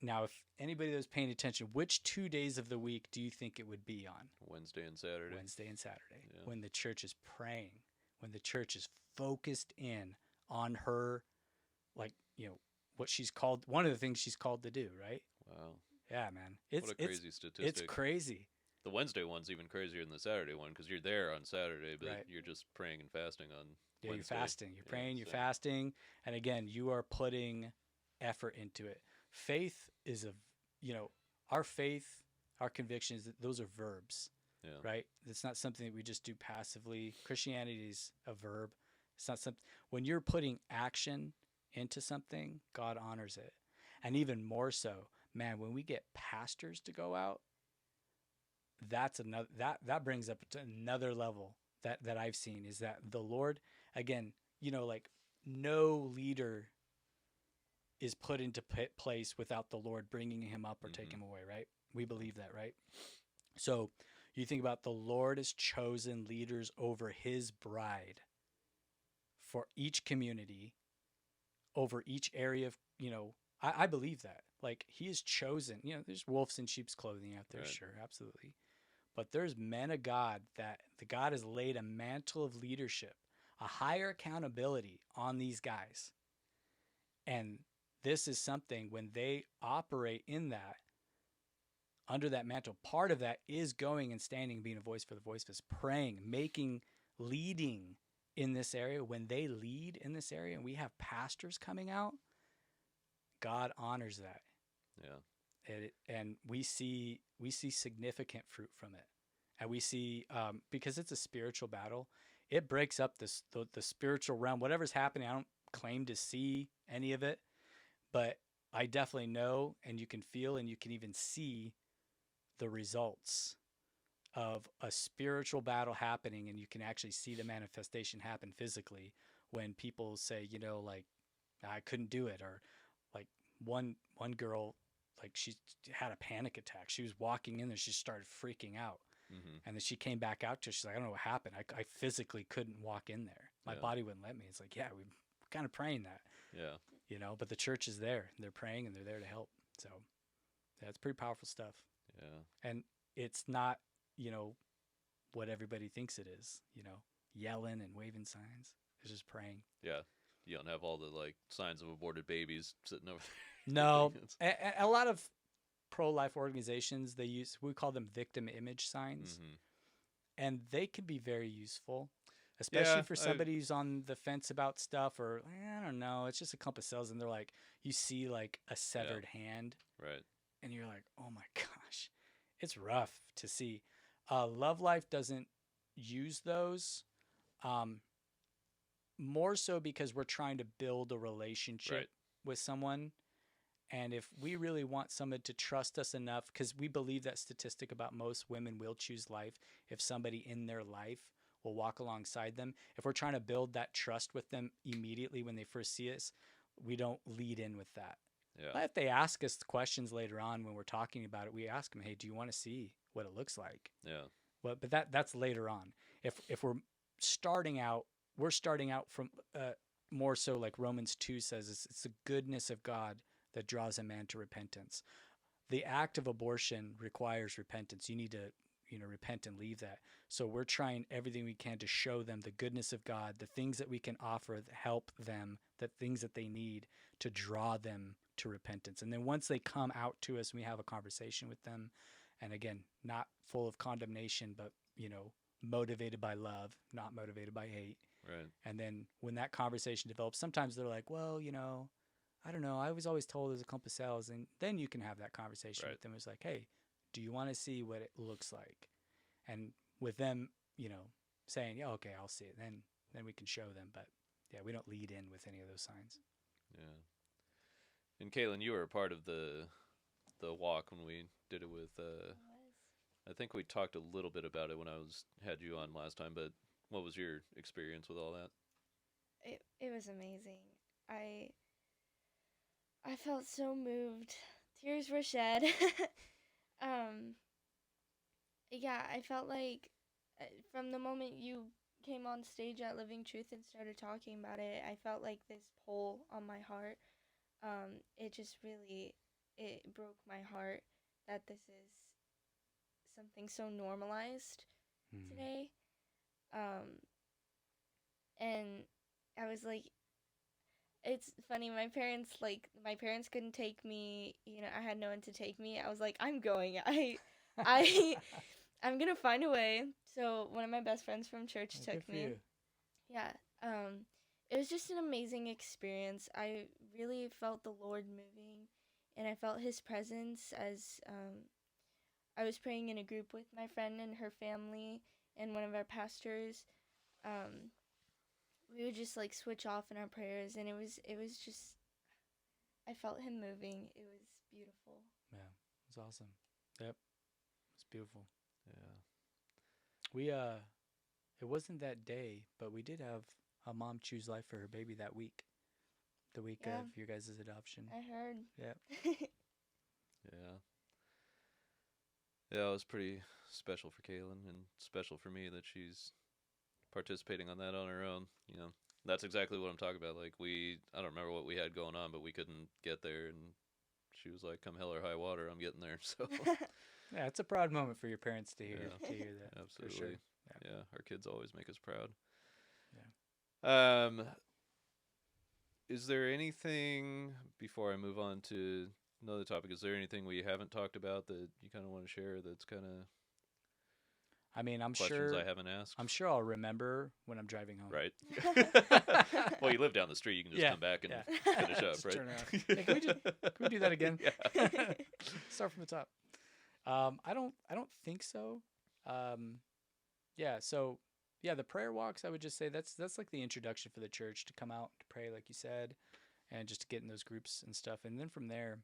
Now, if anybody that was paying attention, which 2 days of the week do you think it would be on? Wednesday and Saturday. Wednesday and Saturday. Yeah. When the church is praying, when the church is focused in on her, like, what she's called, one of the things she's called to do, right? Wow. Yeah, man. What a crazy statistic. It's crazy. The Wednesday one's even crazier than the Saturday one because you're there on Saturday, but Right. you're just praying and fasting on Yeah, Wednesday. you're fasting. You're praying, you're so- fasting. And again, you are putting effort into it. Faith is our faith, our convictions, those are verbs, Yeah. right? It's not something that we just do passively. Christianity is a verb. It's not something, when you're putting action into something, God honors it. And even more so, man, when we get pastors to go out, that's another, that brings up to another level that I've seen, is that the Lord, again, like no leader is put into place without the Lord bringing him up or taking him away, right? We believe that, right? So you think about, the Lord has chosen leaders over his bride for each community, over each area of, I believe that. Like, he has chosen, there's wolves in sheep's clothing out there, Right. sure, absolutely. But there's men of God that the God has laid a mantle of leadership, a higher accountability on these guys. And this is something, when they operate in that, under that mantle, part of that is going and standing and being a voice for the voiceless, praying, leading in this area. When they lead in this area and we have pastors coming out, God honors that. Yeah. And we see significant fruit from it. And we see, because it's a spiritual battle, it breaks up the spiritual realm. Whatever's happening, I don't claim to see any of it, but I definitely know, and you can feel, and you can even see the results of a spiritual battle happening, and you can actually see the manifestation happen physically when people say, like, I couldn't do it, or like one girl, like, she had a panic attack. She was walking in there, she started freaking out. Mm-hmm. And then she came back out to us. She's like, I don't know what happened. I physically couldn't walk in there. My Yeah. body wouldn't let me. It's like, yeah, we're kind of praying that, Yeah. but the church is there. They're praying and they're there to help. So yeah, it's pretty powerful stuff. Yeah. And it's not, what everybody thinks it is, yelling and waving signs. It's just praying. Yeah. You don't have all the like signs of aborted babies sitting over there. No, a lot of pro-life organizations, we call them victim image signs, Mm-hmm. and they can be very useful, especially Yeah, for somebody who's on the fence about stuff, or I don't know, it's just a clump of cells, and they're like, you see like a severed hand, Right. and you're like, oh my gosh, it's rough to see. Love Life doesn't use those, more so because we're trying to build a relationship Right. with someone. And if we really want someone to trust us enough, because we believe that statistic about most women will choose life if somebody in their life will walk alongside them. If we're trying to build that trust with them immediately when they first see us, we don't lead in with that. Yeah. But if they ask us questions later on when we're talking about it, we ask them, hey, do you want to see what it looks like? Yeah. Well, but that's later on. If we're starting out from more so like Romans 2 says, it's the goodness of God that draws a man to repentance. The act of abortion requires repentance. You need to, repent and leave that. So we're trying everything we can to show them the goodness of God, the things that we can offer that help them, the things that they need to draw them to repentance. And then once they come out to us and we have a conversation with them, and again, not full of condemnation, but, motivated by love, not motivated by hate. Right. And then when that conversation develops, sometimes they're like, well, I don't know. I was always told there's a clump of cells. And then you can have that conversation Right. with them. It's like, hey, do you want to see what it looks like? And with them, saying, yeah, okay, I'll see it. Then we can show them. But yeah, we don't lead in with any of those signs. Yeah. And Caitlin, you were a part of the walk when we did it with. I think we talked a little bit about it when had you on last time. But what was your experience with all that? It was amazing. I felt so moved. Tears were shed. Yeah, I felt like from the moment you came on stage at Living Truth and started talking about it, I felt like this pull on my heart. It just really, it broke my heart that this is something so normalized today. And I was like, it's funny, my parents couldn't take me, I had no one to take me. I was like, I'm going. I'm gonna find a way. So one of my best friends from church took me. Yeah. It was just an amazing experience. I really felt the Lord moving, and I felt His presence as I was praying in a group with my friend and her family and one of our pastors. We would just like switch off in our prayers, and it was just, I felt Him moving. It was beautiful. Yeah, it was awesome. Yep, it's beautiful. Yeah. We it wasn't that day, but we did have a mom choose life for her baby that week, the week of your guys' adoption. I heard. Yeah. Yeah. Yeah, it was pretty special for Kaylin and special for me that she's participating on that on her own. That's exactly what I'm talking about. Like I don't remember what we had going on, but we couldn't get there, and she was like, "Come hell or high water, I'm getting there." So yeah, it's a proud moment for your parents to hear that. Absolutely. For sure. Yeah, our kids always make us proud. Yeah. Is there anything before I move on to another topic? Is there anything we haven't talked about that you kind of want to share? That's kind of. I mean, I'm questions sure I haven't asked. I'm sure I'll remember when I'm driving home. Right. Well, you live down the street. You can just come back and finish up, right? Turn around. Hey, can we do that again? Yeah. Start from the top. I don't think so. Yeah. So yeah, the prayer walks. I would just say that's like the introduction for the church to come out to pray, like you said, and just to get in those groups and stuff. And then from there,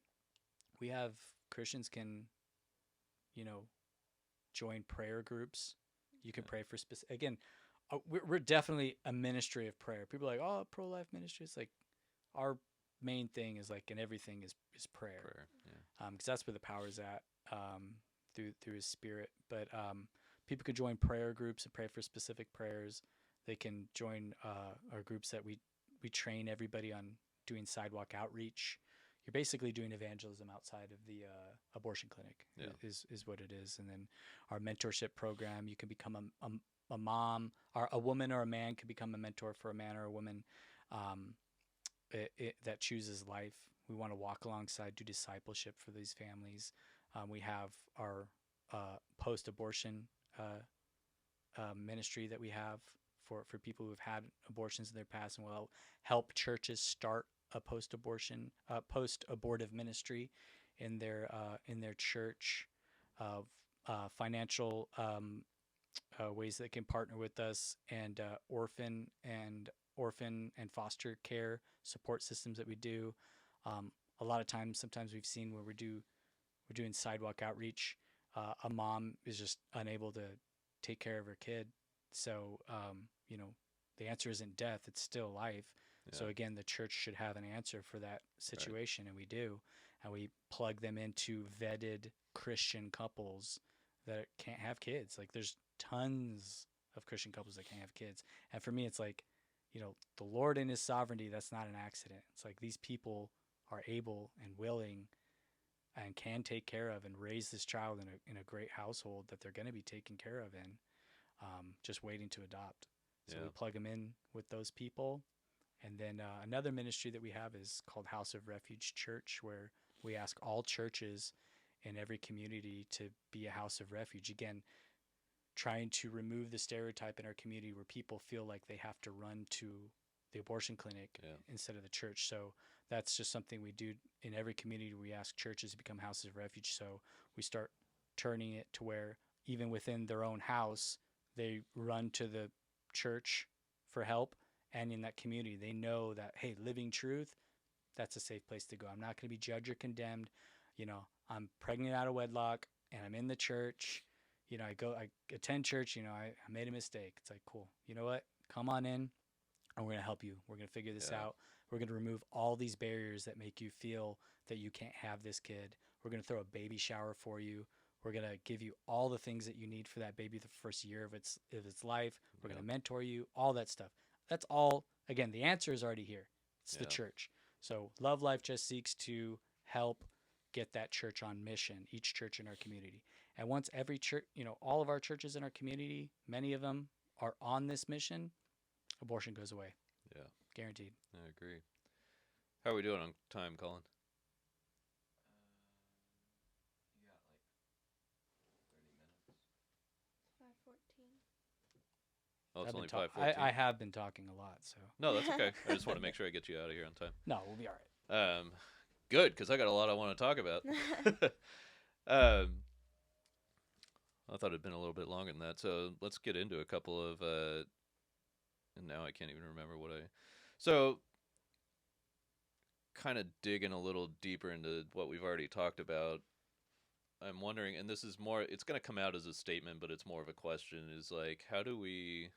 we have Christians can, join prayer groups. You can pray for specific. Again, we're definitely a ministry of prayer. People are like, oh, pro-life ministry. It's like our main thing is like, and everything is prayer. Yeah. Because that's where the power is at, through His Spirit. But people can join prayer groups and pray for specific prayers. They can join our groups that we train everybody on doing sidewalk outreach. You're basically doing evangelism outside of the abortion clinic. Is what it is. And then our mentorship program, you can become a mom, or a woman or a man can become a mentor for a man or a woman that chooses life. We want to walk alongside, do discipleship for these families. We have our post-abortion ministry that we have for people who've had abortions in their past, and we'll help churches start a post-abortive ministry in their church, of financial ways that can partner with us, and orphan and foster care support systems that we do. A lot of times, sometimes we've seen where we're doing sidewalk outreach. A mom is just unable to take care of her kid, so the answer isn't death; it's still life. Yeah. So again, the church should have an answer for that situation, and we do. And we plug them into vetted Christian couples that can't have kids. Like, there's tons of Christian couples that can't have kids. And for me, it's like, the Lord in His sovereignty, that's not an accident. It's like these people are able and willing and can take care of and raise this child in a great household that they're going to be taken care of in, just waiting to adopt. So we plug them in with those people. And then another ministry that we have is called House of Refuge Church, where we ask all churches in every community to be a house of refuge. Again, trying to remove the stereotype in our community where people feel like they have to run to the abortion clinic instead of the church. So that's just something we do in every community. We ask churches to become houses of refuge. So we start turning it to where even within their own house, they run to the church for help. And in that community, they know that, hey, living truth, that's a safe place to go. I'm not going to be judged or condemned. You know, I'm pregnant out of wedlock and I'm in the church. You know, I attend church. You know, I made a mistake. It's like, cool. You know what? Come on in and we're going to help you. We're going to figure this out. We're going to remove all these barriers that make you feel that you can't have this kid. We're going to throw a baby shower for you. We're going to give you all the things that you need for that baby the first year of its life. We're going to mentor you, all that stuff. That's all. Again, the answer is already here. It's the church. So Love Life just seeks to help get that church on mission, each church in our community. And once every church, you know, all of our churches in our community, many of them are on this mission, abortion goes away. Yeah. Guaranteed. I agree. How are we doing on time, Colin? You got like 30 minutes. 5:14. Oh, it's I've been only ta- 5:14. I have been talking a lot, so. No, that's okay. I just want to make sure I get you out of here on time. No, we'll be all right. Good, because I got a lot I want to talk about. I thought it'd been a little bit longer than that, so let's get into a couple of. And now I can't even remember what I. So, kind of digging a little deeper into what we've already talked about. I'm wondering, and this is more. It's going to come out as a statement, but it's more of a question. Is like, how do we?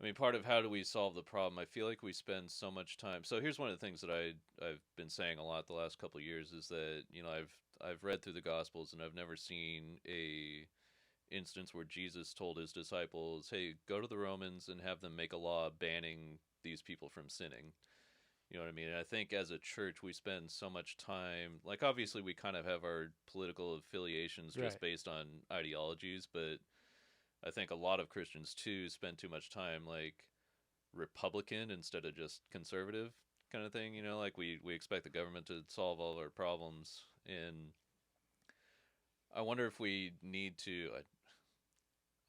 I mean, part of how do we solve the problem? I feel like we spend so much time. So here's one of the things that I've been saying a lot the last couple of years is that, you know, I've read through the Gospels and I've never seen a instance where Jesus told his disciples, "Hey, go to the Romans and have them make a law banning these people from sinning." You know what I mean? And I think as a church, we spend so much time, like obviously we kind of have our political affiliations just based on ideologies, but I think a lot of Christians too spend too much time like Republican instead of just conservative kind of thing. You know, like we expect the government to solve all our problems, and I wonder if we need to.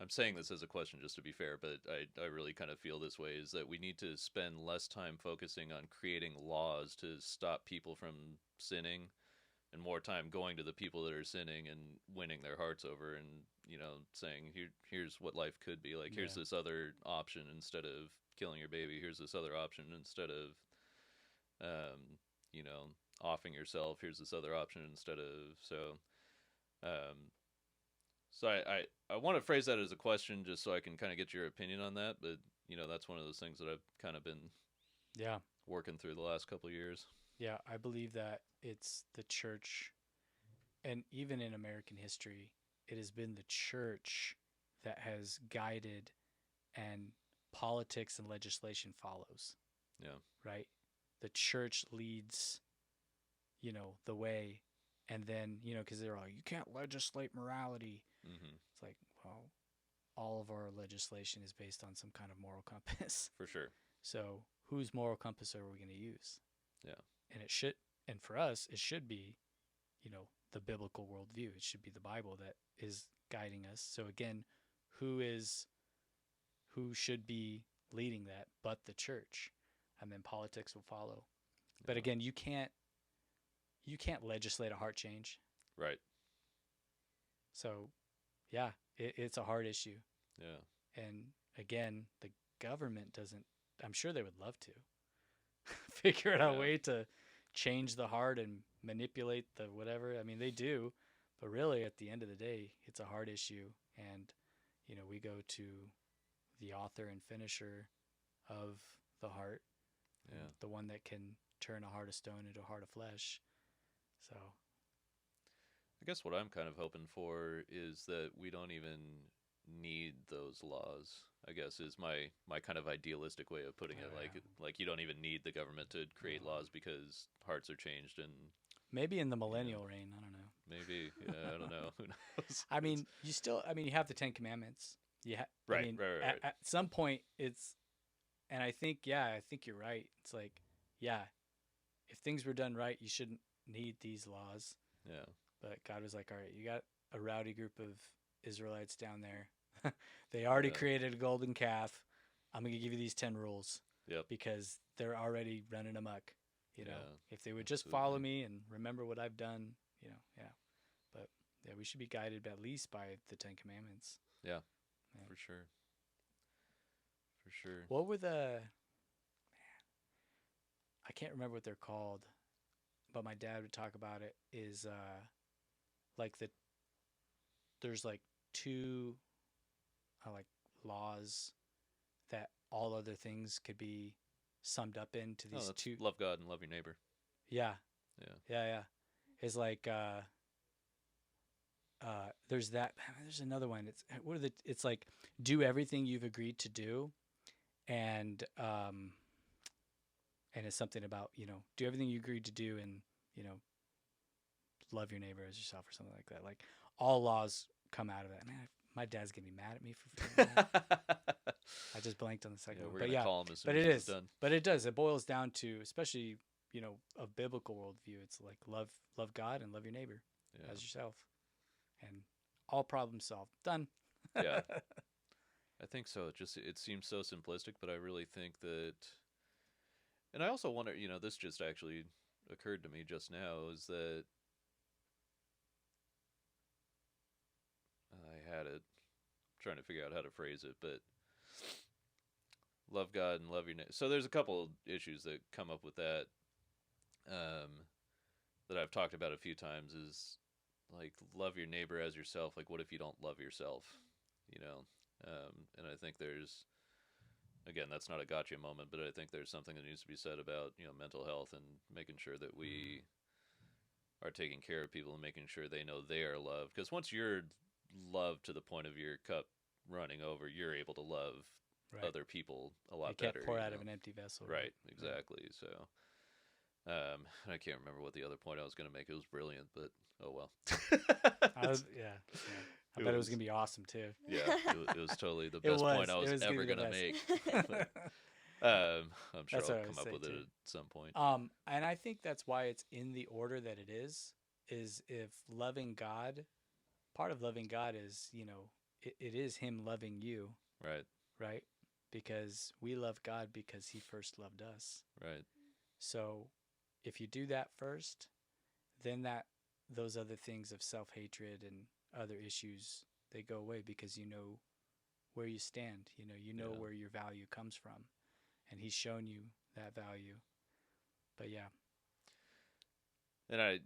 I'm saying this as a question just to be fair, but I really kind of feel this way, is that we need to spend less time focusing on creating laws to stop people from sinning and more time going to the people that are sinning and winning their hearts over and, you know, saying, here's what life could be. Like, here's this other option instead of killing your baby. Here's this other option instead of, you know, offing yourself. Here's this other option instead of, so I want to phrase that as a question just so I can kind of get your opinion on that. But, you know, that's one of those things that I've kind of been working through the last couple of years. Yeah, I believe that it's the church, and even in American history, it has been the church that has guided, and politics and legislation follows. Yeah. Right? The church leads, you know, the way, and then, you know, because they're all, you can't legislate morality. Mm-hmm. It's like, well, all of our legislation is based on some kind of moral compass. For sure. So whose moral compass are we going to use? Yeah. And it should, and for us, it should be, you know, the biblical worldview. It should be the Bible that is guiding us. So again, who should be leading that but the church? And then politics will follow. Yeah. But again, you can't legislate a heart change. Right. So, yeah, it's a hard issue. Yeah. And again, the government doesn't, I'm sure they would love to figure out a way to change the heart and manipulate the whatever. I mean, they do, but really at the end of the day, it's a hard issue. And, you know, we go to the author and finisher of the heart, the one that can turn a heart of stone into a heart of flesh. So I guess what I'm kind of hoping for is that we don't even need those laws, I guess, is my kind of idealistic way of putting it. Like you don't even need the government to create laws because hearts are changed. And maybe in the millennial reign, I don't know. Maybe, I don't know. Who knows? I mean, you have the 10 Commandments. Right. At some point, and I think you're right. It's like, if things were done right, you shouldn't need these laws. Yeah. But God was like, all right, you got a rowdy group of Israelites down there. They already Yeah. created a golden calf. I'm going to give you these 10 rules Yep. because they're already running amok. You know, Yeah, if they would just follow absolutely. me and remember what I've done, you know, yeah. But yeah, we should be guided at least by the 10 Commandments. Yeah, Yeah. for sure. For sure. What were the, I can't remember what they're called, but my dad would talk about it, is like there's like two like laws that all other things could be summed up into Oh, these that's two. love God and love your neighbor. Yeah, Yeah. yeah. It's like there's that. There's another one. It's what are the? It's like do everything you've agreed to do, and it's something about do everything you agreed to do, and love your neighbor as yourself or something like that. Like all laws come out of that. Man, my dad's gonna be mad at me for forgetting that. I just blanked on the second Yeah, one, we're but gonna yeah, call him as soon but as it he's is. done. But it does. It boils down to, especially a biblical worldview. It's like love God and love your neighbor Yeah. as yourself, and all problems solved. Done. Yeah. I think so. It seems so simplistic, but I really think that, and I also wonder, this just actually occurred to me just now, is that I had it trying to figure out how to phrase it, but love God and love your neighbor. So there's a couple issues that come up with that, that I've talked about a few times. Is like love your neighbor as yourself. Like, what if you don't love yourself? You know, and I think there's, again, that's not a gotcha moment, but I think there's something that needs to be said about mental health and making sure that we are taking care of people and making sure they know they are loved. Because once you're loved to the point of your cup running over, you're able to love Right. other people a lot You can't better. pour out of an empty vessel. Right, exactly. So, I can't remember what the other point I was going to make. It was brilliant, but oh well. Yeah. I bet it was gonna be awesome too. Yeah, it was totally the It best was. point I It was was ever gonna going be to the make. best. I'm sure That's I'll what I come would up say, with it too. at some point. And I think that's why it's in the order that it is if loving God, part of loving God is, it is him loving you, Right, right? Because we love God because he first loved us. right. So if you do that first, then those other things of self-hatred and other issues, they go away because you know where you stand, you know Yeah. where your value comes from, and he's shown you that value. But yeah. And I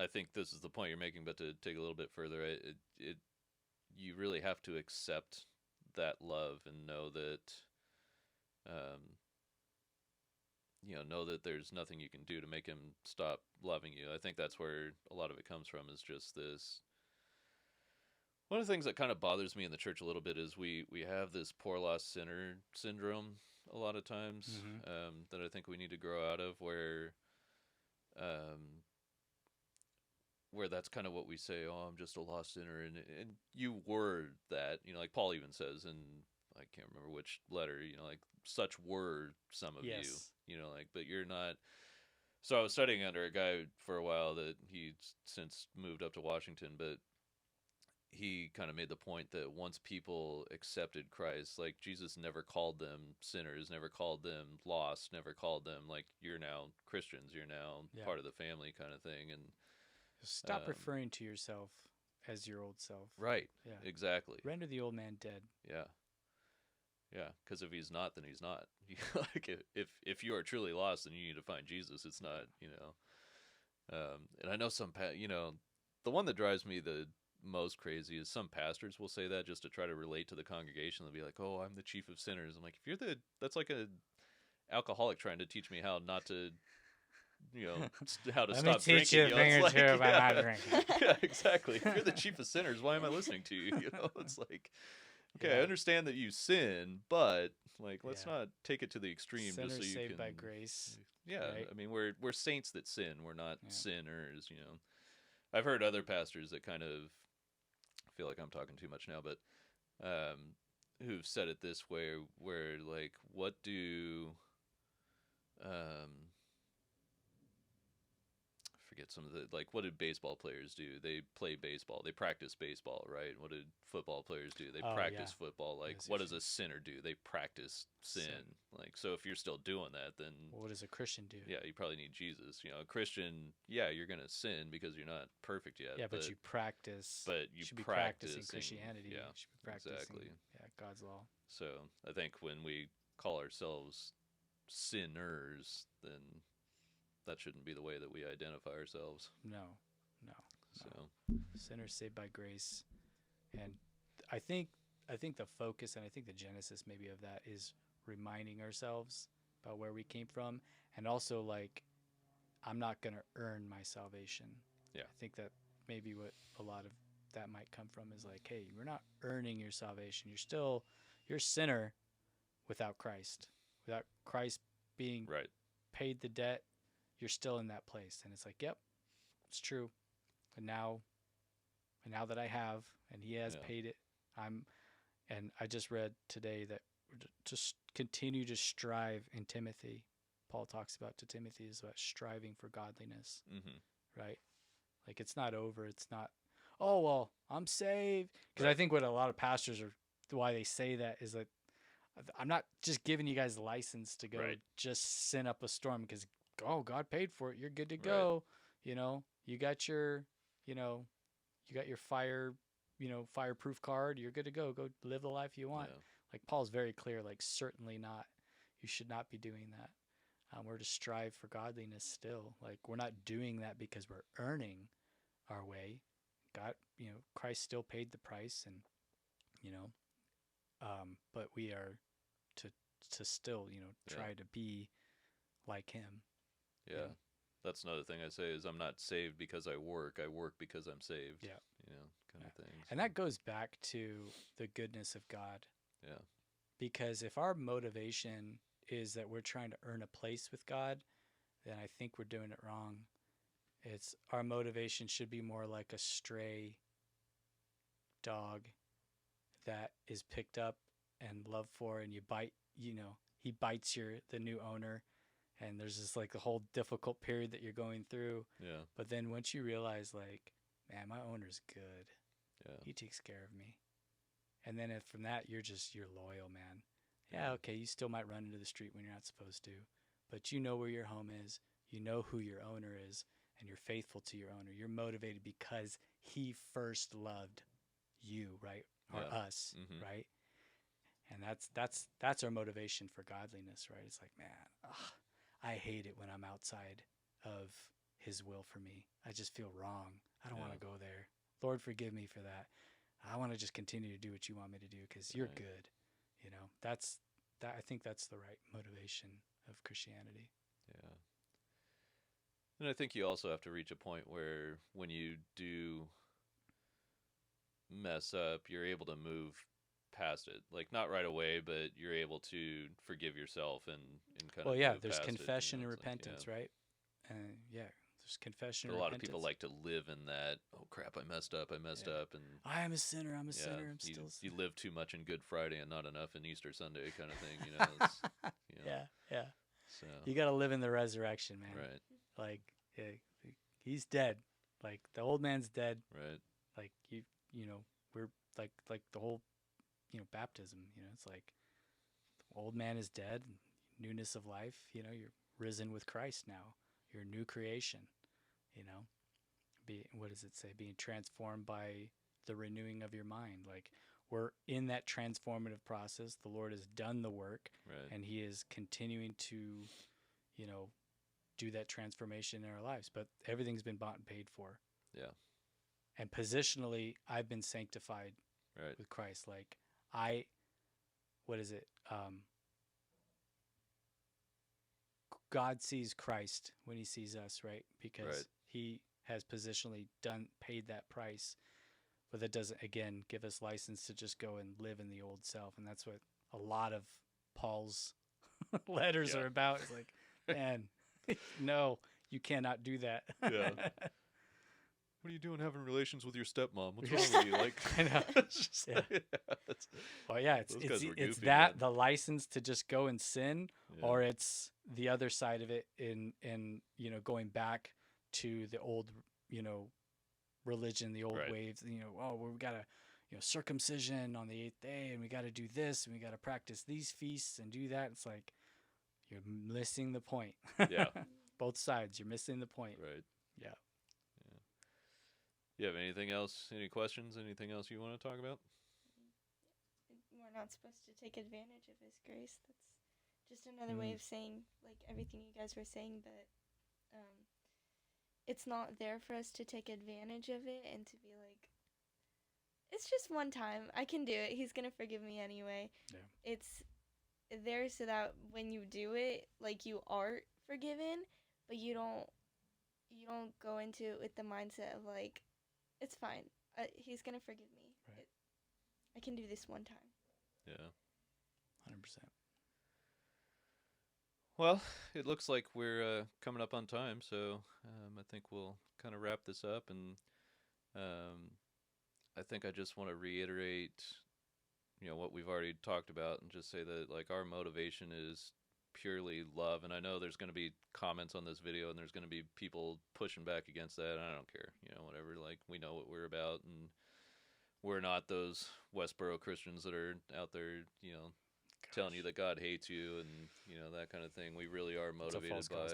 think this is the point you're making, but to take a little bit further, you really have to accept that love and know that, know that there's nothing you can do to make him stop loving you. I think that's where a lot of it comes from, is just this. One of the things that kind of bothers me in the church a little bit is we have this poor lost sinner syndrome a lot of times, that I think we need to grow out of, where that's kind of what we say. Oh, I'm just a lost sinner, and you word that, like Paul even says, and I can't remember which letter, like such were some of Yes. you, like, but you're not. So I was studying under a guy for a while that he's since moved up to Washington, but he kind of made the point that once people accepted Christ, like Jesus never called them sinners, never called them lost, never called them like, you're now Christians, you're now part of the family, kind of thing. And Stop referring to yourself as your old self. right, Yeah. exactly. Render the old man dead. Yeah, yeah. Because if he's not, then he's not. Like if you are truly lost, then you need to find Jesus. It's not, and I know the one that drives me the most crazy is some pastors will say that just to try to relate to the congregation. They'll be like, "Oh, I'm the chief of sinners." I'm like, that's like a alcoholic trying to teach me how not to, how to Let me stop teach drinking. you a thing or it's two about not drinking. Yeah, exactly. If you're the chief of sinners, why am I listening to you? It's like, okay, I Yeah. understand that you sin, but like, let's Yeah. not take it to the extreme. Sinners just so you saved can, by grace. yeah, right? I mean, we're saints that sin. We're not Yeah. sinners. I've heard other pastors that kind of, I feel like I'm talking too much now, but who've said it this way, where like, what do I forget some of the, like, what did baseball players do? They play baseball. They practice baseball, right? What did football players do? They Oh, practice yeah. football. Like, Those what are does a sinner do? They practice sin. Sin. Like, so if you're still doing that, then What does a Christian do? yeah, you probably need Jesus. You know, a Christian, yeah, you're gonna sin because you're not perfect yet. Yeah, but you practice. but you should be practice practicing Christianity. Yeah, You should be practicing, exactly. yeah, God's law. So I think when we call ourselves sinners, then that shouldn't be the way that we identify ourselves. No, no. So Sinners saved by grace, and I think the focus and I think the genesis maybe of that is reminding ourselves about where we came from, and also like I'm not gonna earn my salvation. Yeah. I think that maybe what a lot of that might come from is like, hey, you're not earning your salvation. You're a sinner without Christ. Without Christ being right, paid the debt, you're still in that place. And it's like, yep, it's true. And now that I have, and He has Yeah. paid it, and I just read today that just continue to strive in Timothy. Paul talks about to Timothy is about striving for godliness, right? Like it's not over. It's not, oh, well, I'm saved. Because I think what a lot of pastors are, why they say that is that I'm not just giving you guys license to go Right. just sin up a storm because, oh, God paid for it. You're good to go. You know, you got your fire, fireproof card. You're good to go. Go live the life you want. Yeah. Like Paul's very clear, like certainly not. You should not be doing that. We're to strive for godliness still. Like we're not doing that because we're earning our way. God, Christ still paid the price, and but we are to still try to be like Him. Yeah. Yeah. That's another thing I say is I'm not saved because I work because I'm saved. Yeah. Kind of thing. And that goes back to the goodness of God. Yeah. Because if our motivation is that we're trying to earn a place with God, then I think we're doing it wrong. It's our motivation should be more like a stray dog that is picked up and loved for, and you bite, he bites the new owner, and there's this like the whole difficult period that you're going through. Yeah. But then once you realize like, man, my owner's good. Yeah. He takes care of me. And then from that, you're loyal, man. Yeah, okay, you still might run into the street when you're not supposed to, but you know where your home is. You know who your owner is, and you're faithful to your owner. You're motivated because He first loved you, right? Or us, right? And that's our motivation for godliness, right? It's like, man, I hate it when I'm outside of His will for me. I just feel wrong. I don't want to go there. Lord, forgive me for that. I want to just continue to do what You want me to do because You're good. I think that's the right motivation of Christianity. Yeah. And I think you also have to reach a point where when you do mess up, you're able to move past it. Like not right away, but you're able to forgive yourself and kind of there's past confession it, and it's like, repentance, right? And there's confession But and a lot of repentance. people like to live in that, oh crap, I messed up, and I am a sinner, I'm a sinner, I'm still a you sinner. live too much in Good Friday and not enough in Easter Sunday kind of thing, It's, Yeah. So You got to live in the resurrection, man. right, Like, He's dead. Like, the old man's dead. right, Like, we're like the whole, baptism, it's like the old man is dead, newness of life, you're risen with Christ now. You're a new creation, what does it say? Being transformed by the renewing of your mind. Like, we're in that transformative process. The Lord has done the work, right. and He is continuing to, do that transformation in our lives. But everything's been bought and paid for. Yeah. And positionally, I've been sanctified Right. with Christ. Like, what is it? God sees Christ when He sees us, right? Because Right. He has positionally paid that price. But that doesn't, again, give us license to just go and live in the old self. And that's what a lot of Paul's letters are about. It's like, man, no, you cannot do that. Yeah. What are you doing having relations with your stepmom? What's wrong with you? Like, I know. it's just Yeah. like, it's, Well, yeah, Those it's guys were it's goofy, that man. the license to just go and sin, yeah. or it's the other side of it in going back to the old, religion, the old Right. ways. We gotta, circumcision on the 8th day, and we gotta do this, and we gotta practice these feasts and do that. It's like you're missing the point. Yeah. Both sides, you're missing the point. Right. Yeah. Yeah. You have anything else? Any questions? Anything else you want to talk about? We're not supposed to take advantage of His grace. That's just another way of saying, like, everything you guys were saying, that it's not there for us to take advantage of it and to be like, it's just one time. I can do it. He's going to forgive me anyway. Yeah. It's there so that when you do it, like, you are forgiven, but you don't go into it with the mindset of, like, it's fine. He's going to forgive me. Right. I can do this one time. Yeah. 100%. Well, it looks like we're coming up on time, so I think we'll kind of wrap this up. And I think I just want to reiterate, what we've already talked about, and just say that, like, our motivation is purely love. And I know there's going to be comments on this video, and there's going to be people pushing back against that. And I don't care, whatever. Like, we know what we're about, and we're not those Westboro Christians that are out there, telling you that God hates you and that kind of thing. We really are motivated by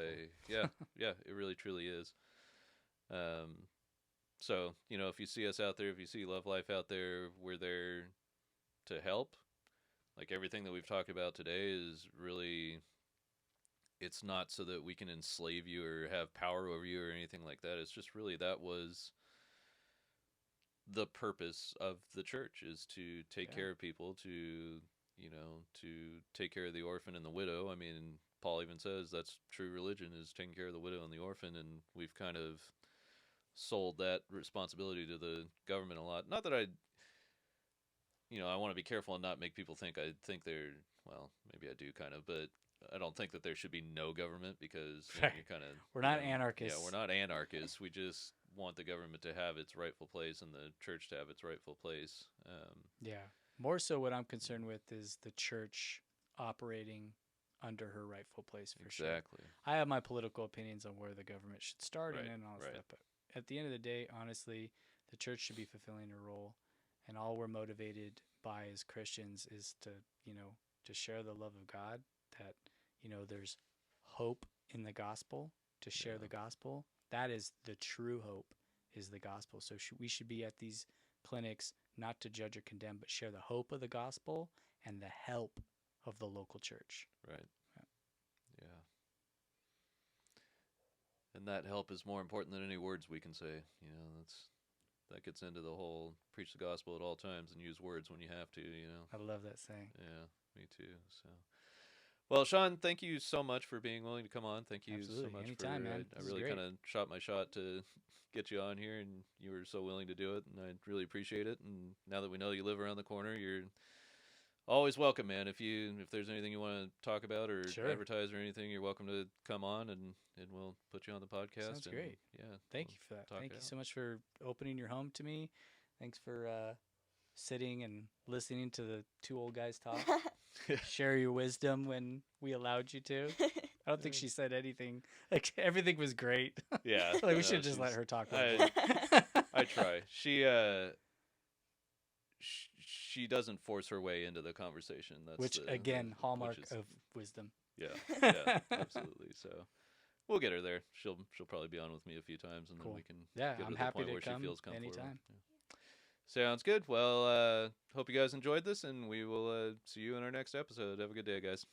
yeah, it really truly is. So if you see us out there, if you see Love Life out there, we're there to help. Like, everything that we've talked about today is really, it's not so that we can enslave you or have power over you or anything like that. It's just really, that was the purpose of the church, is to take care of people, to take care of the orphan and the widow. I mean, Paul even says that's true religion, is taking care of the widow and the orphan, and we've kind of sold that responsibility to the government a lot. Not that I want to be careful and not make people think I think they're, well, maybe I do kind of, but I don't think that there should be no government, because you're kind of... We're not anarchists. Yeah, we're not anarchists. We just want the government to have its rightful place and the church to have its rightful place. Yeah. More so what I'm concerned with is the church operating under her rightful place, for sure. Exactly. I have my political opinions on where the government should start Right, and all that right. stuff. But at the end of the day, honestly, the church should be fulfilling her role. And all we're motivated by as Christians is to, to share the love of God, that, there's hope in the gospel, to share the gospel. That is the true hope, is the gospel. So we should be at these clinics not to judge or condemn, but share the hope of the gospel and the help of the local church. Right. Yeah. And that help is more important than any words we can say. That gets into the whole preach the gospel at all times and use words when you have to. I love that saying. Yeah, me too. So, well, Shon, thank you so much for being willing to come on. Thank you Absolutely. so much. Anytime, man. I This is really great. kind of shot my shot to get you on here, and you were so willing to do it, and I really appreciate it. And now that we know you live around the corner, you're always welcome, man. If there's anything you want to talk about or Sure. advertise or anything, you're welcome to come on, and we'll put you on the podcast. Sounds great. Yeah. Thank we'll you for that. talk Thank it you out. so much for opening your home to me. Thanks for sitting and listening to the two old guys talk. Share your wisdom when we allowed you to. I don't think she said anything. Like, everything was great. Yeah. Like, we should just let her talk. I try. She doesn't force her way into the conversation. That's Which, again, hallmark of wisdom. Yeah, yeah, absolutely. So we'll get her there. She'll probably be on with me a few times, and Cool. then we can Yeah, get her I'm to the happy point to where come she feels comfortable. anytime. Yeah. Sounds good. Well, hope you guys enjoyed this, and we will see you in our next episode. Have a good day, guys.